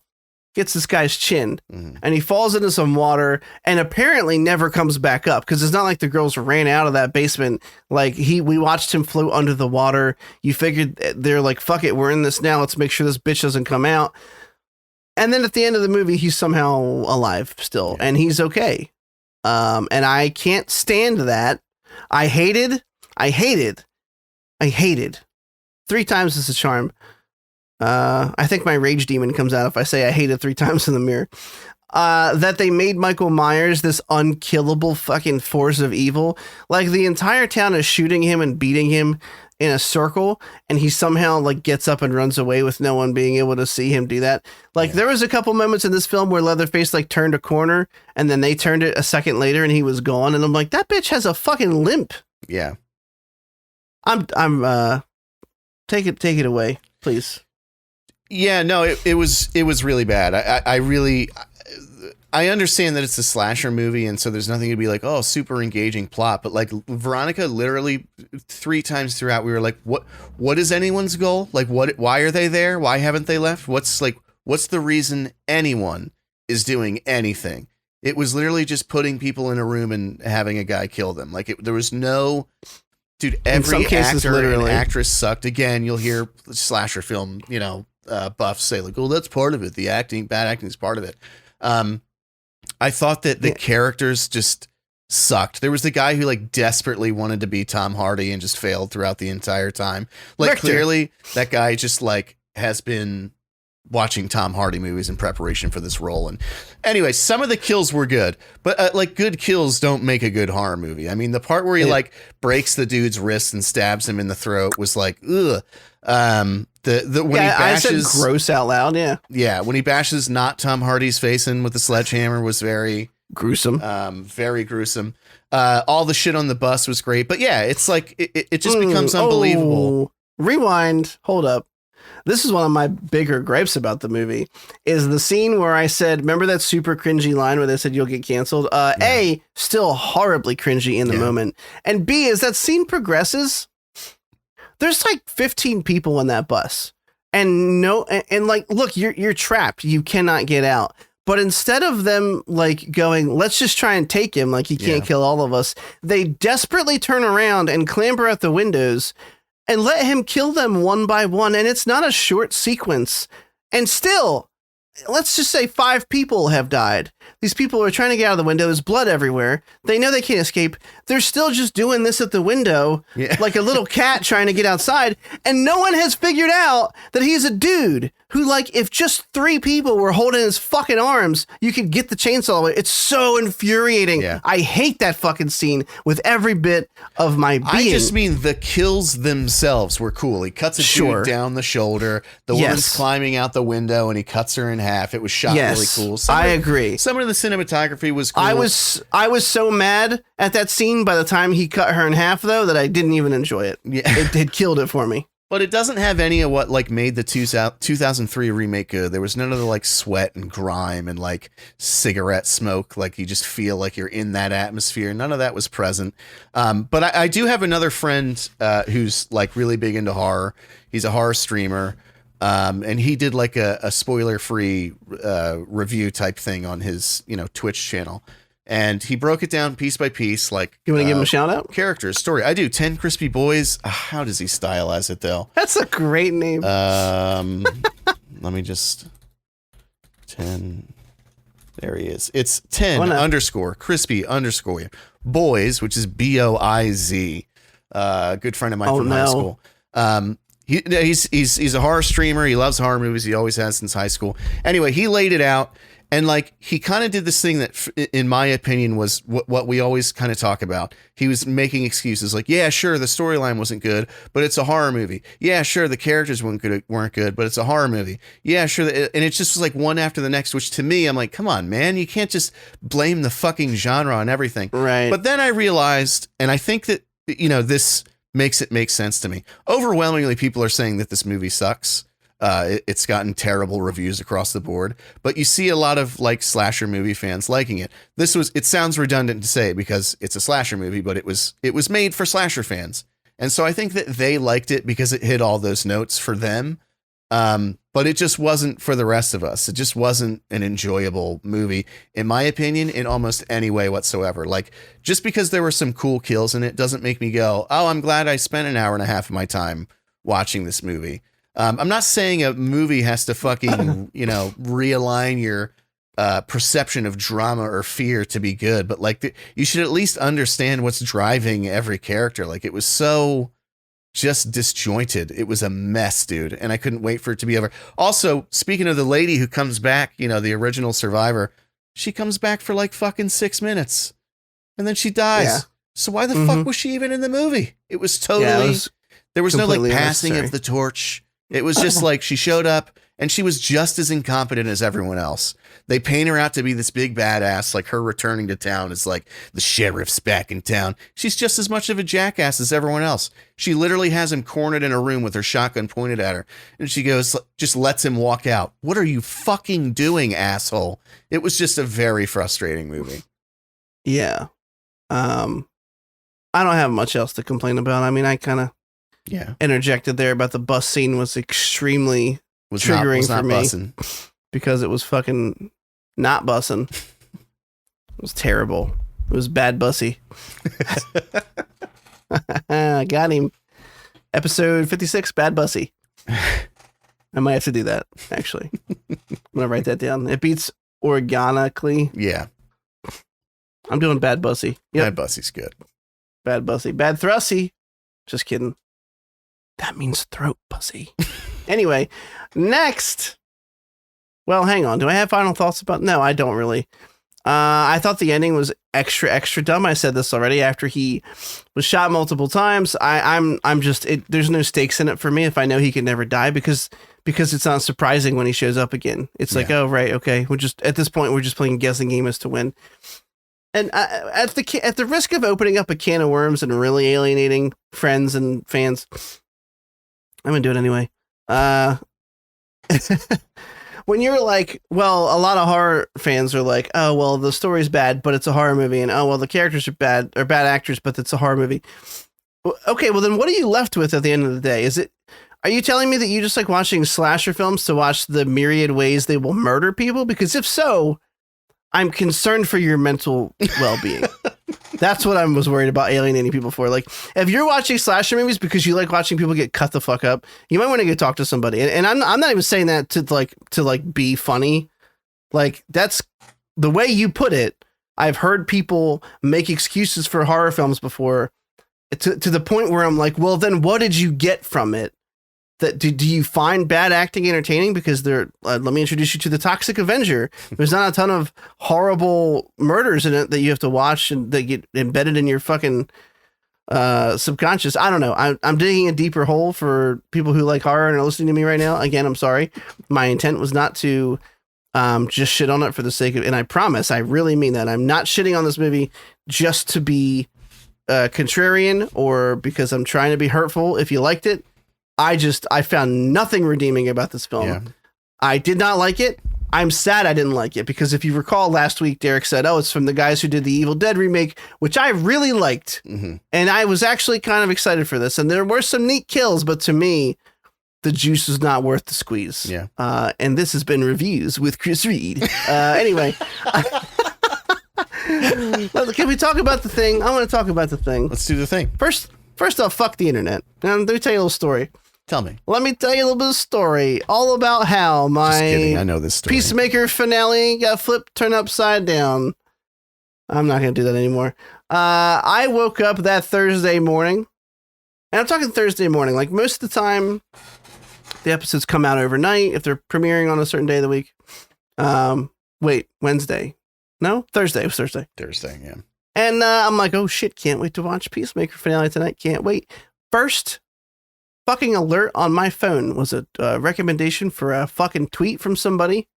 gets this guy's chin, and he falls into some water and apparently never comes back up because it's not like the girls ran out of that basement. Like we watched him float under the water. You figured they're like, fuck it, we're in this now. Let's make sure this bitch doesn't come out. And then at the end of the movie, he's somehow alive still, and he's okay. And I can't stand that. I hated. 3 times is a charm. I think my rage demon comes out if I say I hated 3 times in the mirror. That they made Michael Myers this unkillable fucking force of evil. Like the entire town is shooting him and beating him in a circle, and he somehow like gets up and runs away with no one being able to see him do that. Like there was a couple moments in this film where Leatherface like turned a corner and then they turned it a second later and he was gone, and I'm like, that bitch has a fucking limp. Yeah. I'm take it away, please. Yeah, no, it was really bad. I understand that it's a slasher movie, and so there's nothing to be like, oh, super engaging plot. But like Veronica, literally 3 times throughout, we were like, what is anyone's goal? Like, why are they there? Why haven't they left? What's the reason anyone is doing anything? It was literally just putting people in a room and having a guy kill them. Like there was no, dude. Every actor and actress sucked. Again, you'll hear slasher film, buffs say like, oh, that's part of it. The bad acting is part of it. I thought that the characters just sucked. There was the guy who like desperately wanted to be Tom Hardy and just failed throughout the entire time. Like Richter. Clearly that guy just like has been watching Tom Hardy movies in preparation for this role. And anyway, some of the kills were good, but like good kills don't make a good horror movie. I mean, the part where he like breaks the dude's wrist and stabs him in the throat was like, ugh. When he bashes, I said gross out loud. Yeah. When he bashes not Tom Hardy's face in with the sledgehammer was very gruesome. Very gruesome. All the shit on the bus was great, but yeah, it's like, it just becomes unbelievable. Rewind. Hold up. This is one of my bigger gripes about the movie is the scene where I said, remember that super cringy line where they said you'll get canceled? A, still horribly cringy in the moment. And B, as that scene progresses, there's like 15 people in that bus and like, look, you're trapped. You cannot get out. But instead of them like going, let's just try and take him. Like he can't kill all of us. They desperately turn around and clamber out the windows and let him kill them one by one. And it's not a short sequence. And still, let's just say 5 people have died. These people are trying to get out of the window. There's blood everywhere. They know they can't escape. They're still just doing this at the window like a little cat trying to get outside. And no one has figured out that he's a dude who, like, if just 3 people were holding his fucking arms, you could get the chainsaw away. It's so infuriating. Yeah. I hate that fucking scene with every bit of my being. I just mean the kills themselves were cool. He cuts a dude down the shoulder. The woman's climbing out the window and he cuts her in half. It was shot really cool. I agree. Some of the cinematography was cool. I was so mad at that scene by the time he cut her in half, though, that I didn't even enjoy it. Yeah. It killed it for me. But it doesn't have any of what like made the 2003 remake good. There was none of the like sweat and grime and like cigarette smoke. Like you just feel like you're in that atmosphere. None of that was present. But I do have another friend who's like really big into horror. He's a horror streamer. And he did like a spoiler-free review type thing on his, Twitch channel. And he broke it down piece by piece. Like, you want to give him a shout out? Characters, story. I do. 10 Crispy Boys. How does he stylize it though? That's a great name. Let me just 10. There he is. It's 10 _ crispy _ boys, which is BOIZ. Good friend of mine from high school. He's a horror streamer. He loves horror movies. He always has since high school. Anyway, he laid it out. And like he kind of did this thing that, in my opinion, was what we always kind of talk about. He was making excuses like, yeah, sure, the storyline wasn't good, but it's a horror movie. Yeah, sure, the characters weren't good, but it's a horror movie. Yeah, sure. And it just was like one after the next, which to me, I'm like, come on, man, you can't just blame the fucking genre on everything. Right. But then I realized, and I think that, this makes it make sense to me. Overwhelmingly, people are saying that this movie sucks. It's gotten terrible reviews across the board, but you see a lot of like slasher movie fans liking it. It sounds redundant to say because it's a slasher movie, but it was made for slasher fans. And so I think that they liked it because it hit all those notes for them. But it just wasn't for the rest of us. It just wasn't an enjoyable movie, in my opinion, in almost any way whatsoever. Like just because there were some cool kills in it doesn't make me go, oh, I'm glad I spent an hour and a half of my time watching this movie. I'm not saying a movie has to fucking, realign your perception of drama or fear to be good, but like you should at least understand what's driving every character. Like it was so just disjointed. It was a mess, dude. And I couldn't wait for it to be over. Also, speaking of the lady who comes back, the original survivor, she comes back for like fucking 6 minutes and then she dies. Yeah. So why the fuck was she even in the movie? It was totally, there was no like passing of the torch. It was just like she showed up and she was just as incompetent as everyone else. They paint her out to be this big badass, like her returning to town is like the sheriff's back in town. She's just as much of a jackass as everyone else. She literally has him cornered in a room with her shotgun pointed at her. And she goes, just lets him walk out. What are you fucking doing, asshole? It was just a very frustrating movie. Yeah. I don't have much else to complain about. I mean, I kind of interjected there about the bus scene was extremely triggering for me bussin'. Because it was fucking not bussing. It was terrible. It was bad Bussy. I got him. Episode 56, Bad Bussy. I might have to do that, actually. I'm going to write that down. It beats organically. Yeah. I'm doing Bad Bussy. Yep. Bad Bussy's good. Bad Bussy. Bad Thrusty. Just kidding. That means throat pussy. Anyway, next. Well, hang on. Do I have final thoughts about? No, I don't really. I thought the ending was extra dumb. I said this already. After he was shot multiple times, I'm just. There's no stakes in it for me if I know he can never die because it's not surprising when he shows up again. It's like, oh right, okay. We're just at this point we're just playing a guessing game as to when. And at the risk of opening up a can of worms and really alienating friends and fans, I'm gonna do it anyway. When you're like, well, a lot of horror fans are like, oh, well, the story's bad, but it's a horror movie. And, oh, well, the characters are bad actors, but it's a horror movie. Okay, well, then what are you left with at the end of the day? Are you telling me that you just like watching slasher films to watch the myriad ways they will murder people? Because if so, I'm concerned for your mental well-being. That's what I was worried about alienating people for. Like, if you're watching slasher movies because you like watching people get cut the fuck up, you might want to go talk to somebody. And I'm not even saying that to be funny. Like, that's the way you put it. I've heard people make excuses for horror films before to the point where I'm like, well, then what did you get from it? That do you find bad acting entertaining? Because let me introduce you to the Toxic Avenger. There's not a ton of horrible murders in it that you have to watch and that get embedded in your fucking subconscious. I don't know. I'm digging a deeper hole for people who like horror and are listening to me right now. Again, I'm sorry. My intent was not to just shit on it for the sake of, and I promise, I really mean that. I'm not shitting on this movie just to be contrarian or because I'm trying to be hurtful. If you liked it, I found nothing redeeming about this film. Yeah. I did not like it. I'm sad I didn't like it because if you recall last week, Derek said, oh, it's from the guys who did the Evil Dead remake, which I really liked. Mm-hmm. And I was actually kind of excited for this. And there were some neat kills, but to me, the juice was not worth the squeeze. Yeah. And this has been Reviews with Chris Reed. Anyway. Can we talk about the thing? I want to talk about the thing. Let's do the thing. First off, fuck the internet. Now, let me tell you a little story. Tell me. Let me tell you a little bit of story all about how Just kidding. my I know this story. Peacemaker finale got flipped, turned upside down. I'm not going to do that anymore. I woke up that Thursday morning, and I'm talking Thursday morning. Like most of the time, the episodes come out overnight if they're premiering on a certain day of the week. Wait, Wednesday? No, Thursday. It was Thursday. Thursday, yeah. And I'm like, oh shit, can't wait to watch Peacemaker finale tonight. Can't wait. First fucking alert on my phone was a recommendation for a fucking tweet from somebody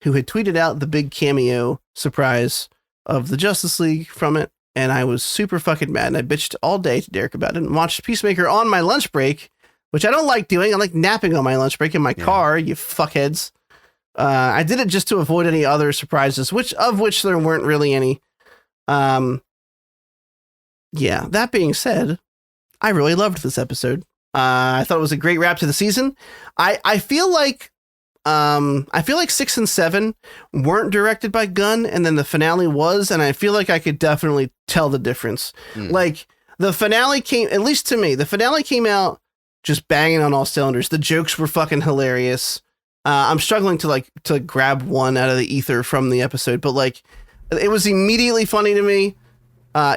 who had tweeted out the big cameo surprise of the Justice League from it. And I was super fucking mad. And I bitched all day to Derek about it and watched Peacemaker on my lunch break, which I don't like doing. I like napping on my lunch break in my car, you fuckheads. I did it just to avoid any other surprises, which there weren't really any. Yeah, that being said, I really loved this episode. I thought it was a great wrap to the season. I feel like 6 and 7 weren't directed by Gunn, and then the finale was, and I feel like I could definitely tell the difference. Like the finale came, at least to me, the finale came out just banging on all cylinders. The jokes were fucking hilarious. I'm struggling to grab one out of the ether from the episode, but like it was immediately funny to me.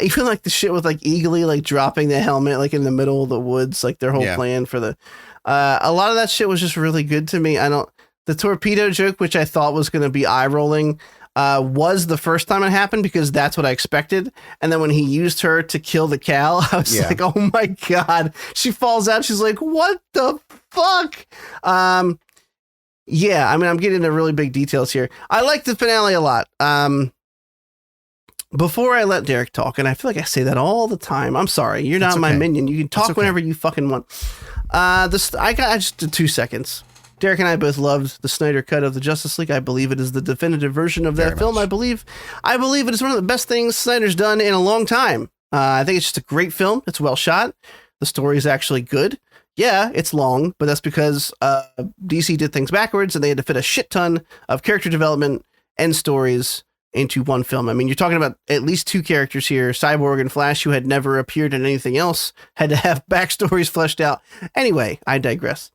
Even like the shit with like Eagly like dropping the helmet like in the middle of the woods, like their whole plan for the a lot of that shit was just really good to me. The torpedo joke, which I thought was going to be eye rolling, was the first time it happened because that's what I expected. And then when he used her to kill the cow, I was like, oh my God, she falls out. She's like, what the fuck? Yeah, I mean, I'm getting into really big details here. I like the finale a lot. Before I let Derek talk, and I feel like I say that all the time. I'm sorry. You're not my minion. You can talk whenever you fucking want. I just did 2 seconds. Derek and I both loved the Snyder cut of the Justice League. I believe it is the definitive version of that film. I believe it is one of the best things Snyder's done in a long time. I think it's just a great film. It's well shot. The story is actually good. Yeah, it's long, but that's because DC did things backwards and they had to fit a shit ton of character development and stories into one film. I mean, you're talking about at least 2 characters here, Cyborg and Flash, who had never appeared in anything else, had to have backstories fleshed out. Anyway, I digress.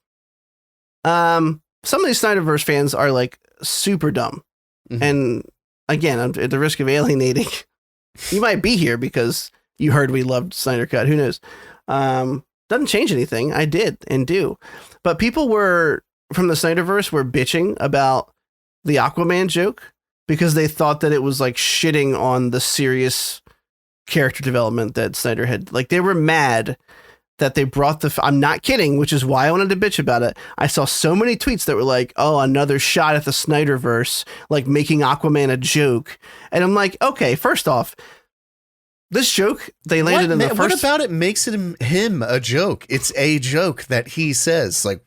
Some of these Snyderverse fans are like super dumb. Mm-hmm. And again, at the risk of alienating, you might be here because you heard we loved Snyder Cut. Who knows? Doesn't change anything. I did and do. But people from the Snyderverse were bitching about the Aquaman joke because they thought that it was like shitting on the serious character development that Snyder had. Like they were mad that they brought I'm not kidding, which is why I wanted to bitch about it. I saw so many tweets that were like, oh, another shot at the Snyderverse, like making Aquaman a joke. And I'm like, okay, first off, this joke, they landed in the first... What about it makes him a joke? It's a joke that he says. Like,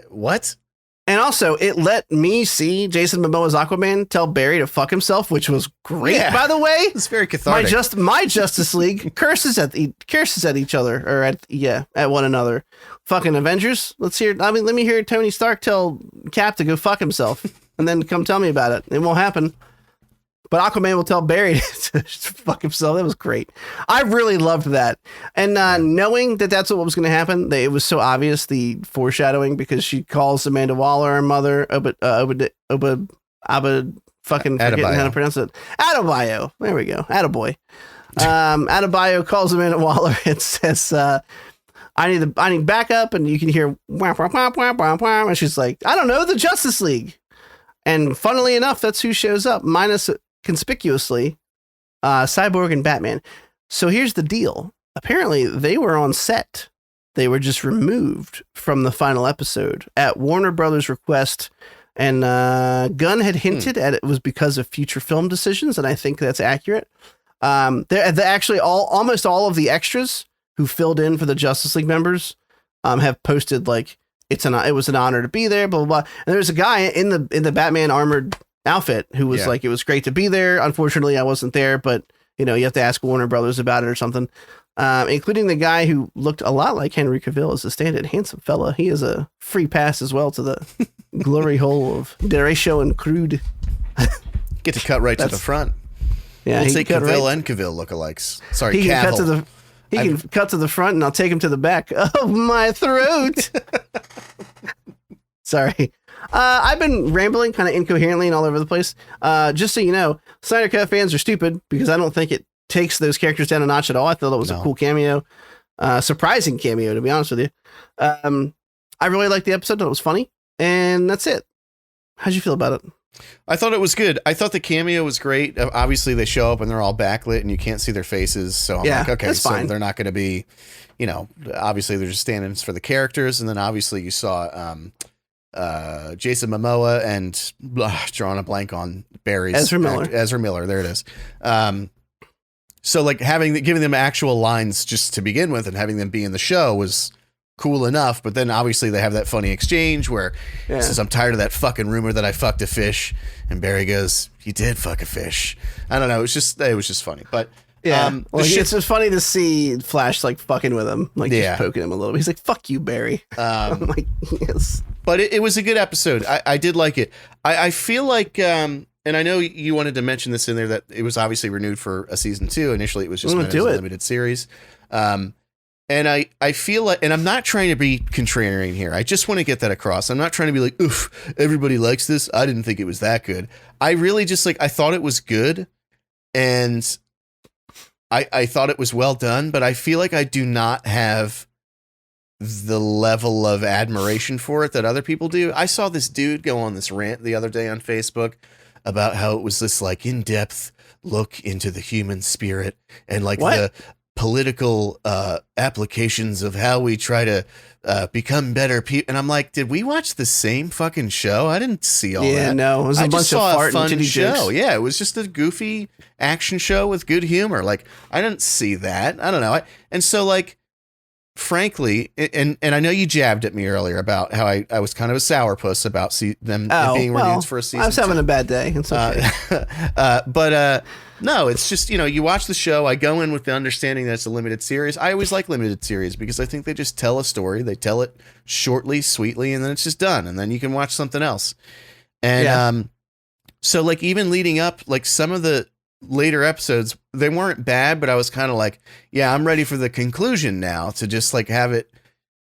what? And also, it let me see Jason Momoa's Aquaman tell Barry to fuck himself, which was great, by the way. It's very cathartic. My Justice League curses at each other, or at one another. Fucking Avengers, let me hear Tony Stark tell Cap to go fuck himself, and then come tell me about it. It won't happen. But Aquaman will tell Barry to fuck himself. That was great. I really loved that. And knowing that that's what was going to happen, it was so obvious, the foreshadowing, because she calls Amanda Waller her mother, fucking forgetting how to pronounce it. Adebayo. There we go. Attaboy. Adebayo calls Amanda Waller and says, I need backup. And you can hear, wah, wah, wah, wah, wah, wah. And she's like, I don't know, the Justice League. And funnily enough, that's who shows up, minus conspicuously Cyborg and Batman. So here's the deal. Apparently they were on set. They were just removed from the final episode at Warner Brothers' request. And Gunn had hinted at it was because of future film decisions, and I think that's accurate. They're actually almost all of the extras who filled in for the Justice League members have posted like it was an honor to be there, blah blah blah. And there's a guy in the Batman armored outfit who was like, it was great to be there. Unfortunately, I wasn't there, but you have to ask Warner Brothers about it or something. Including the guy who looked a lot like Henry Cavill as a stand-in, handsome fella. He is a free pass as well to the glory hole of Derecho and Crude. Get to cut right to the front. Yeah, we'll say Cavill and Cavill lookalikes. Sorry, he can Cavill. cut to the front, and I'll take him to the back of my throat. Sorry. I've been rambling kind of incoherently and all over the place. Just so you know, Snyder Cut fans are stupid because I don't think it takes those characters down a notch at all. I thought it was a cool cameo. Surprising cameo, to be honest with you. I really liked the episode. Thought it was funny. And that's it. How'd you feel about it? I thought it was good. I thought the cameo was great. Obviously, they show up and they're all backlit and you can't see their faces. So I'm like, okay, so fine. They're not going to be, obviously they're just stand-ins for the characters. And then obviously you saw Jason Momoa and drawing a blank on Barry's Ezra Miller. Ezra Miller, there it is. So like giving them actual lines just to begin with and having them be in the show was cool enough, but then obviously they have that funny exchange where he says, I'm tired of that fucking rumor that I fucked a fish, and Barry goes, you did fuck a fish. I don't know, it was just funny. But it's just funny to see Flash like fucking with him, like just poking him a little bit. He's like, fuck you, Barry. I'm like, yes. But it was a good episode. I did like it. I feel like and I know you wanted to mention this in there, that it was obviously renewed for a season 2. Initially it was just meant as a limited series. And I feel like, and I'm not trying to be contrarian here. I just want to get that across. I'm not trying to be like, oof, everybody likes this. I didn't think it was that good. I really just I thought it was good. And I thought it was well done, but I feel like I do not have the level of admiration for it that other people do. I saw this dude go on this rant the other day on Facebook about how it was this like in-depth look into the human spirit and like the political applications of how we try to become better people. And I'm like, did we watch the same fucking show? I didn't see all that. Yeah, no, it was a bunch of fart and titty show. jokes. Yeah, it was just a goofy action show with good humor. Like, I didn't see that. I don't know. And so like, frankly, and I know you jabbed at me earlier about how I was kind of a sourpuss about them being renewed for a season. I was having a bad day. It's okay. But no, it's just, you watch the show. I go in with the understanding that it's a limited series. I always like limited series because I think they just tell a story. They tell it shortly, sweetly, and then it's just done. And then you can watch something else. And so like even leading up, like some of the later episodes, they weren't bad, but I was kind of like, yeah, I'm ready for the conclusion now to just like have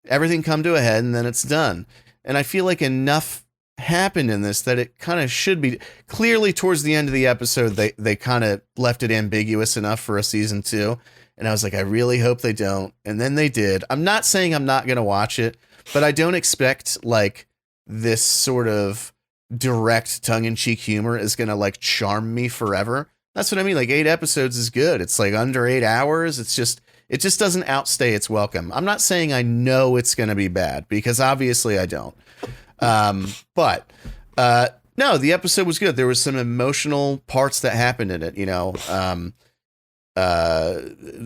everything come to a head and then it's done. And I feel like enough happened in this that it kind of should be clearly towards the end of the episode. They kind of left it ambiguous enough for a season 2. And I was like, I really hope they don't. And then they did. I'm not saying I'm not going to watch it, but I don't expect like this sort of direct tongue-in-cheek humor is going to like charm me forever. That's what I mean. Like 8 episodes is good. It's like under 8 hours. It just doesn't outstay its welcome. I'm not saying I know it's going to be bad because obviously I don't. But no, the episode was good. There was some emotional parts that happened in it,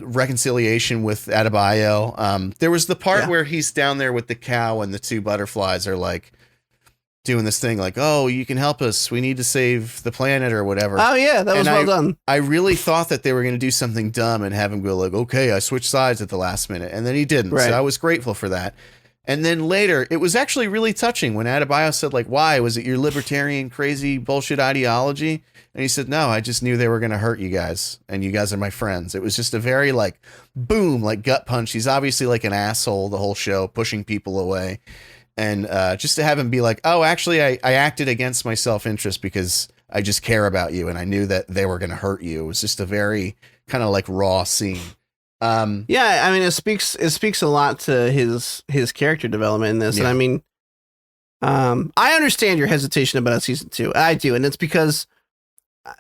reconciliation with Adebayo. There was the part where he's down there with the cow and the 2 butterflies are like doing this thing like, oh, you can help us. We need to save the planet or whatever. Oh yeah, that was well done. I really thought that they were going to do something dumb and have him go like, okay, I switched sides at the last minute. And then he didn't. Right. So I was grateful for that. And then later, it was actually really touching when Adebayo said, like, why? Was it your libertarian, crazy bullshit ideology? And he said, no, I just knew they were going to hurt you guys. And you guys are my friends. It was just a very, like, boom, like gut punch. He's obviously like an asshole the whole show, pushing people away. And just to have him be like, oh, actually, I acted against my self-interest because I just care about you. And I knew that they were going to hurt you. It was just a very kind of like raw scene. Yeah, I mean, it speaks a lot to his character development in this. Yeah. And I mean, I understand your hesitation about season 2. I do. And it's because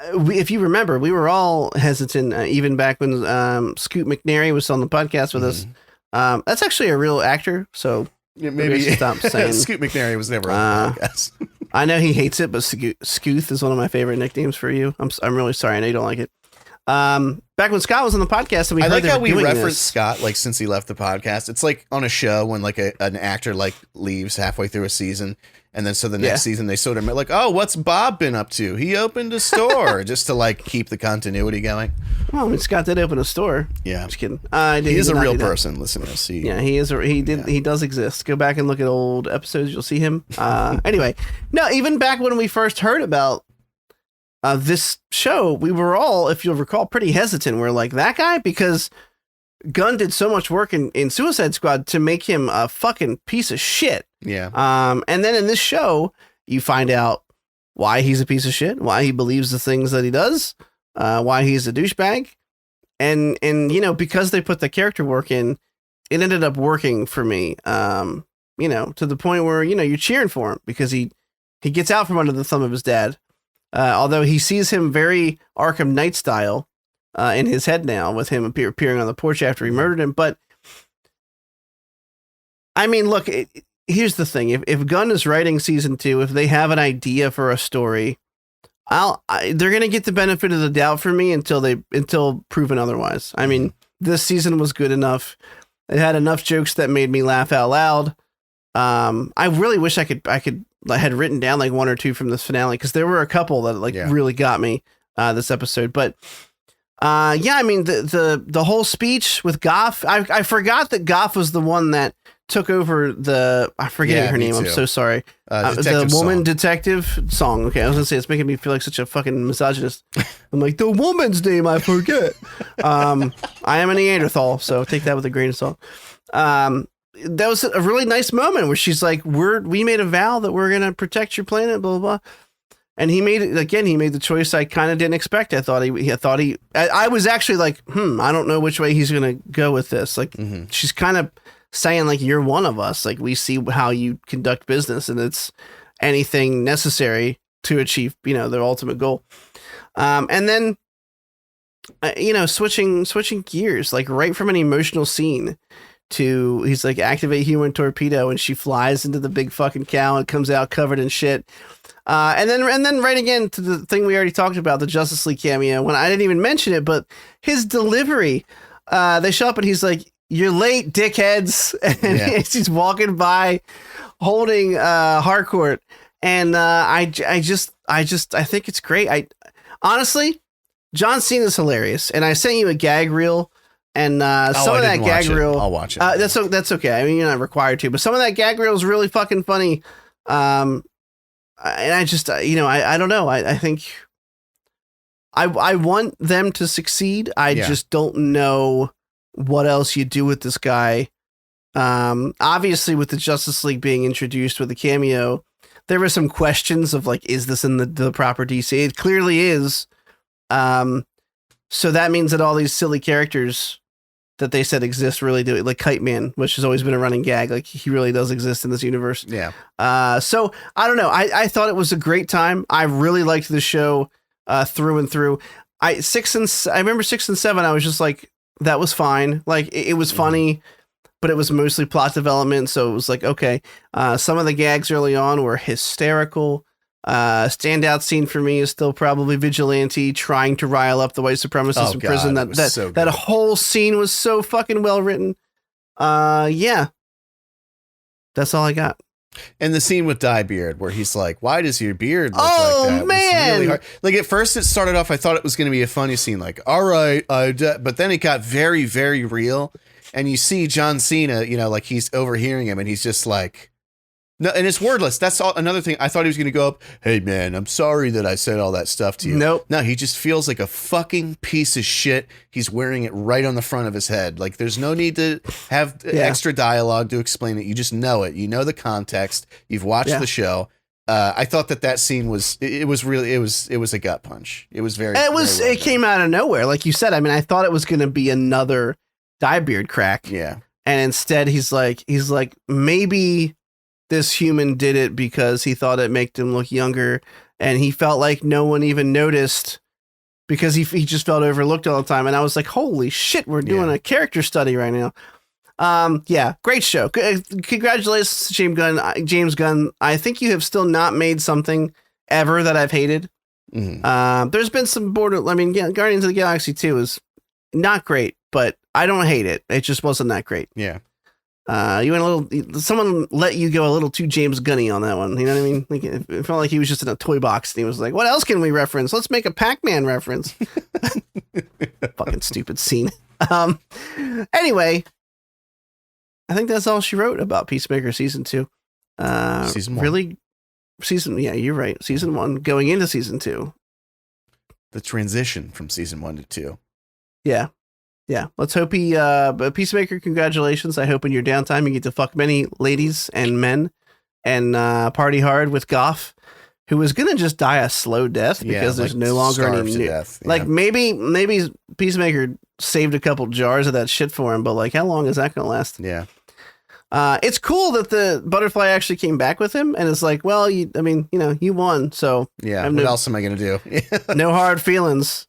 if you remember, we were all hesitant, even back when Scoot McNairy was on the podcast with us. That's actually a real actor. So maybe stop saying Scoot McNairy was never on the podcast. I know he hates it, but Scooth is one of my favorite nicknames for you. I'm really sorry. I know you don't like it. Back when Scott was on the podcast, and we I heard like they how were we doing reference this. Scott like since he left the podcast. It's like on a show when like an actor like leaves halfway through a season, and then so the next season they sort of like, oh, what's Bob been up to? He opened a store just to like keep the continuity going. Well, I mean, Scott did open a store. Yeah, Just kidding. he is a real person. Listen to us. Yeah, he is. He does exist. Go back and look at old episodes. You'll see him. Anyway, no, even back when we first heard about this show, we were all, if you'll recall, pretty hesitant. We're like, that guy? Because Gunn did so much work in Suicide Squad to make him a fucking piece of shit. Yeah. And then in this show, you find out why he's a piece of shit, why he believes the things that he does, why he's a douchebag. And you know, because they put the character work in, it ended up working for me. You know, to the point where, you know, you're cheering for him because he gets out from under the thumb of his dad. Although he sees him very Arkham Knight style in his head now, with him appearing on the porch after he murdered him. But I mean, look, here's the thing: if Gunn is writing season 2, if they have an idea for a story, they're gonna get the benefit of the doubt for me until proven otherwise. I mean, this season was good enough; it had enough jokes that made me laugh out loud. I really wish I had written down like one or two from this finale, because there were a couple that really got me this episode. But yeah, I mean the whole speech with Goff, I forgot that Goff was the one that took over I forget her name. Too. I'm so sorry. The woman detective song. Okay, I was gonna say, it's making me feel like such a fucking misogynist. I'm like, the woman's name I forget. I am a Neanderthal, so take that with a grain of salt. That was a really nice moment where she's like, we made a vow that we're going to protect your planet, blah, blah, blah. And he made the choice I kind of didn't expect. I was actually like, I don't know which way he's going to go with this. Like, she's kind of saying like, you're one of us. Like, we see how you conduct business, and it's anything necessary to achieve, you know, their ultimate goal. And then, you know, switching gears, like right from an emotional scene to, he's like, activate human torpedo, and she flies into the big fucking cow and comes out covered in shit. And then right again to the thing we already talked about, the Justice League cameo, when I didn't even mention it, but his delivery, they show up and he's like, you're late, dickheads. And he's walking by holding Harcourt. And I think it's great. Honestly, John Cena's hilarious. And I sent you a gag reel. And some of that gag reel, I'll watch it. That's okay. I mean, you're not required to, but some of that gag reel is really fucking funny. And I just, you know, I don't know. I think I want them to succeed. I just don't know what else you do with this guy. Obviously, with the Justice League being introduced with a cameo, there were some questions of like, is this in the proper DC? It clearly is. So that means that all these silly characters that they said exist really do it, like Kite Man, which has always been a running gag. Like, he really does exist in this universe. Yeah. So I don't know. I thought it was a great time. I really liked the show through and through. I remember 6 and 7. I was just like, that was fine. Like, it was funny, but it was mostly plot development. So it was like, okay. Some of the gags early on were hysterical. Standout scene for me is still probably Vigilante trying to rile up the white supremacists in prison. That whole scene was so fucking well written. Yeah, that's all I got. And the scene with Diebeard where he's like, why does your beard look like that? Oh, man. Really hard. Like, at first it started off, I thought it was going to be a funny scene. Like, all right, but then it got very, very real. And you see John Cena, you know, like, he's overhearing him and he's just like, no, and it's wordless. That's all. Another thing. I thought he was going to go up, hey, man, I'm sorry that I said all that stuff to you. Nope. No, he just feels like a fucking piece of shit. He's wearing it right on the front of his head. Like, there's no need to have extra dialogue to explain it. You just know it. You know the context. You've watched the show. I thought that scene was, it was a gut punch. It was very, it came out of nowhere. Like you said, I mean, I thought it was going to be another Diebeard crack. Yeah. And instead he's like, maybe this human did it because he thought it made him look younger, and he felt like no one even noticed because he just felt overlooked all the time. And I was like, holy shit, we're doing a character study right now. Yeah, great show. Congratulations to James Gunn. I think you have still not made something ever that I've hated. There's been some Guardians of the Galaxy 2 is not great, but I don't hate it. It just wasn't that great. Yeah. You went someone let you go a little too James Gunny on that one. You know what I mean? Like it felt like he was just in a toy box and he was like, what else can we reference? Let's make a Pac-Man reference. Fucking stupid scene. Anyway, I think that's all she wrote about Peacemaker season 2. Season 1. Yeah, you're right. Season 1 going into season 2. The transition from season 1 to 2. Yeah. Yeah, let's hope Peacemaker, congratulations. I hope in your downtime you get to fuck many ladies and men and party hard with Goff, who is going to just die a slow death because there's no longer any new death. Yeah. Like maybe Peacemaker saved a couple jars of that shit for him, but like how long is that going to last? Yeah. It's cool that the butterfly actually came back with him and it's like, well, you won. So yeah, what else am I going to do? No hard feelings.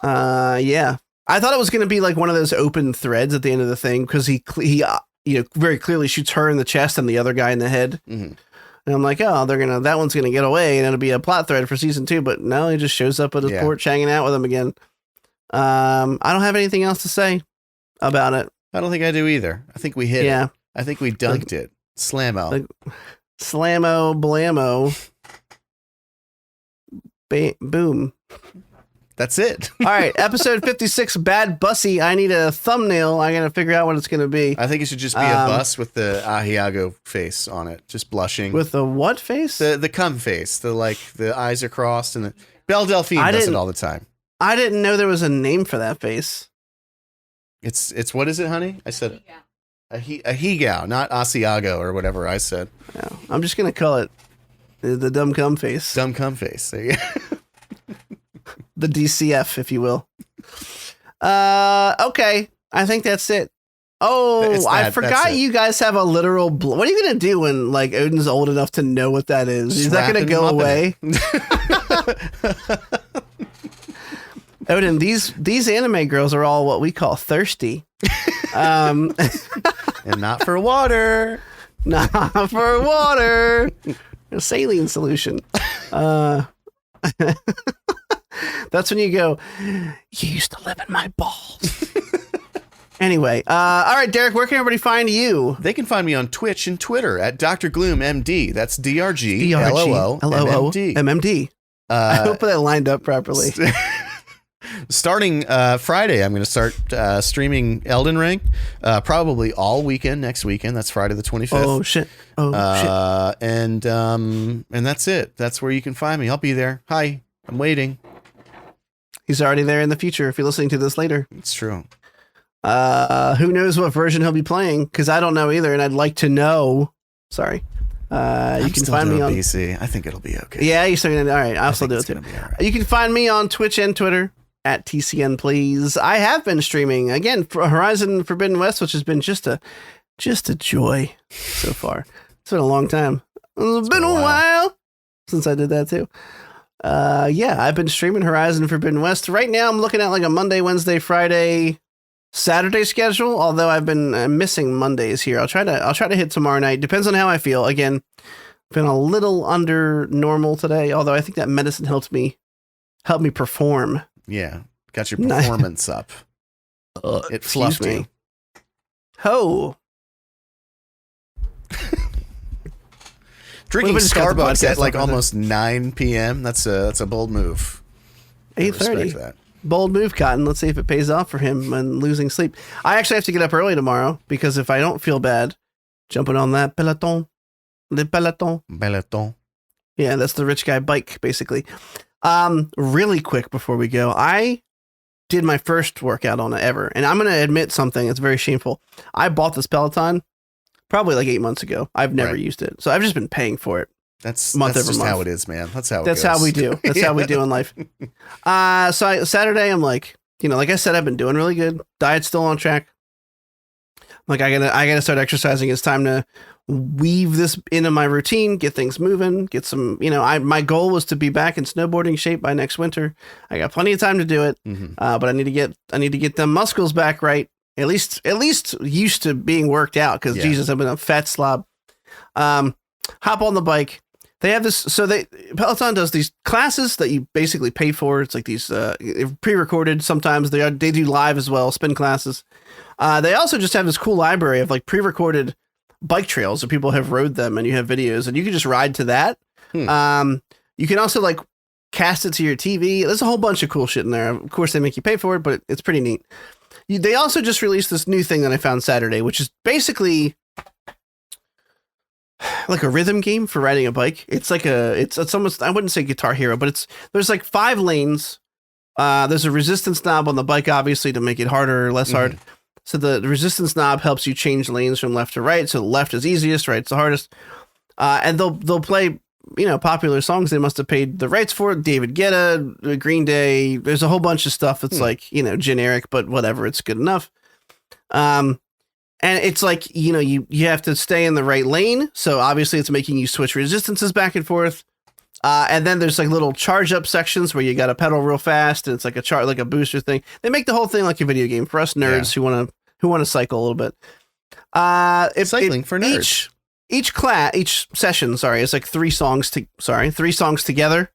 Yeah. I thought it was going to be like one of those open threads at the end of the thing because he very clearly shoots her in the chest and the other guy in the head. Mm-hmm. And I'm like, oh, that one's going to get away and it'll be a plot thread for season 2. But no, he just shows up at his porch hanging out with him again. I don't have anything else to say about it. I don't think I do either. I think we hit it. I think we dunked it. Slammo. Like, slammo, blammo. Boom. That's it. All right, episode 56, Bad Bussy. I need a thumbnail. I got to figure out what it's going to be. I think it should just be a bus with the Ahiago face on it, just blushing. With the what face? The cum face. The eyes are crossed, and Belle Delphine does it all the time. I didn't know there was a name for that face. It's what is it, honey? I said Ahigo, not Asiago or whatever I said. No, I'm just going to call it the dumb cum face. Dumb cum face. There you go. The DCF, if you will. Okay. I think that's it. Oh, I forgot you guys have a literal... What are you going to do when like Odin's old enough to know what that is? Is that going to go away? Odin, these anime girls are all what we call thirsty. And not for water. Not for water. A saline solution. That's when you go, you used to live in my balls. Anyway, all right, Derek, where can everybody find you? They can find me on Twitch and Twitter at Dr. Gloom MD. That's DRGLOO MMD. I hope that lined up properly. Starting Friday, I'm going to start streaming Elden Ring, probably all weekend next weekend. That's Friday the 25th. Oh shit! Shit! And that's it. That's where you can find me. I'll be there. Hi, I'm waiting. He's already there in the future. If you're listening to this later, it's true. Who knows what version he'll be playing? Because I don't know either, and I'd like to know. Sorry. You can find me on PC. I think it'll be okay. Yeah, you're still gonna. All right, I'll still do it too. Right. You can find me on Twitch and Twitter at TCN Please. I have been streaming again for Horizon Forbidden West, which has been just a joy so far. It's been a long time. It's been a while since I did that too. Yeah, I've been streaming Horizon Forbidden West. Right now, I'm looking at like a Monday, Wednesday, Friday, Saturday schedule. Although I've been missing Mondays here. I'll try to hit tomorrow night. Depends on how I feel. Again, been a little under normal today. Although I think that medicine helped me perform. Yeah, got your performance up. It fluffed me. Ho. Drinking Starbucks at like almost 9 p.m. That's a bold move. 8:30. Bold move, Cotton. Let's see if it pays off for him and losing sleep. I actually have to get up early tomorrow because if I don't feel bad, jumping on that peloton. Yeah, that's the rich guy bike, basically. Really quick before we go, I did my first workout on it ever, and I'm going to admit something. It's very shameful. I bought this Peloton probably like 8 months ago. I've never used it, so I've just been paying for it. That's just how it is, man. That's how it goes. How we do. That's how we do in life. Saturday, I'm like, like I said, I've been doing really good. Diet's still on track. Like I gotta start exercising. It's time to weave this into my routine, get things moving, get some, my goal was to be back in snowboarding shape by next winter. I got plenty of time to do it. Mm-hmm. But I need to get them muscles back right. At least used to being worked out. Cause Jesus, I've been a fat slob. Hop on the bike. They have this, so Peloton does these classes that you basically pay for. It's like these pre-recorded. Sometimes they do live as well, spin classes. They also just have this cool library of like pre-recorded bike trails that people have rode them, and you have videos, and you can just ride to that. You can also like cast it to your TV. There's a whole bunch of cool shit in there. Of course, they make you pay for it, but it's pretty neat. They also just released this new thing that I found Saturday, which is basically like a rhythm game for riding a bike. It's like it's almost, I wouldn't say Guitar Hero, but there's like 5 lanes. There's a resistance knob on the bike, obviously, to make it harder or less hard. So the resistance knob helps you change lanes from left to right. So the left is easiest, right's the hardest. And they'll play, popular songs they must have paid the rights for. David Guetta, Green Day. There's a whole bunch of stuff that's like, generic, but whatever, it's good enough. And it's like, you have to stay in the right lane. So obviously it's making you switch resistances back and forth. And then there's like little charge up sections where you got to pedal real fast. And it's like like a booster thing. They make the whole thing like a video game for us nerds who want to cycle a little bit. Cycling for nerds. Each session, is like 3 songs together.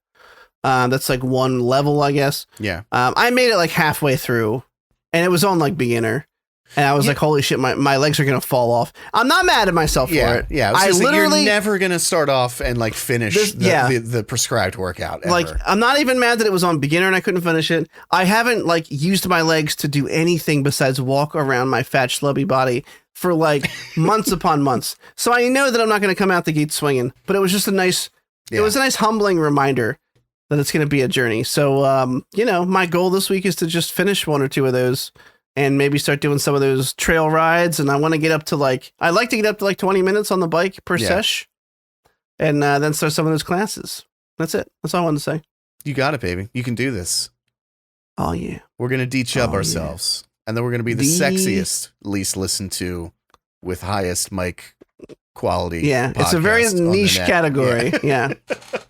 That's like one level, I guess. Yeah. I made it like halfway through, and it was on like beginner. And I was like, holy shit, my legs are going to fall off. I'm not mad at myself for it. Yeah. I literally, you're never going to start off and like finish the prescribed workout ever. Like, I'm not even mad that it was on beginner and I couldn't finish it. I haven't like used my legs to do anything besides walk around my fat schlubby body for like months upon months. So I know that I'm not going to come out the gate swinging, but it was just it was a nice humbling reminder that it's going to be a journey. So, my goal this week is to just finish 1 or 2 of those. And maybe start doing some of those trail rides. And I want to get up to I like to get up to like 20 minutes on the bike per sesh. And then start some of those classes. That's it. That's all I wanted to say. You got it, baby. You can do this. Oh, yeah. We're going to de-chub ourselves. Yeah. And then we're going to be the sexiest, least listened to, with highest mic quality. Yeah. It's a very niche category. Yeah.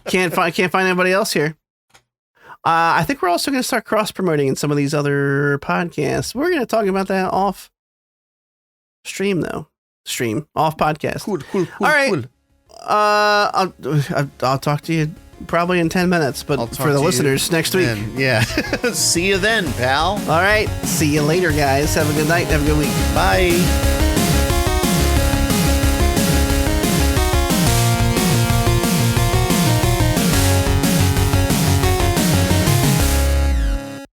Can't find anybody else here. I think we're also going to start cross-promoting in some of these other podcasts. We're going to talk about that off stream, though. Off podcast. Cool. All right. I'll talk to you probably in 10 minutes, but for the listeners, next week. Yeah. See you then, pal. All right. See you later, guys. Have a good night. Have a good week. Bye.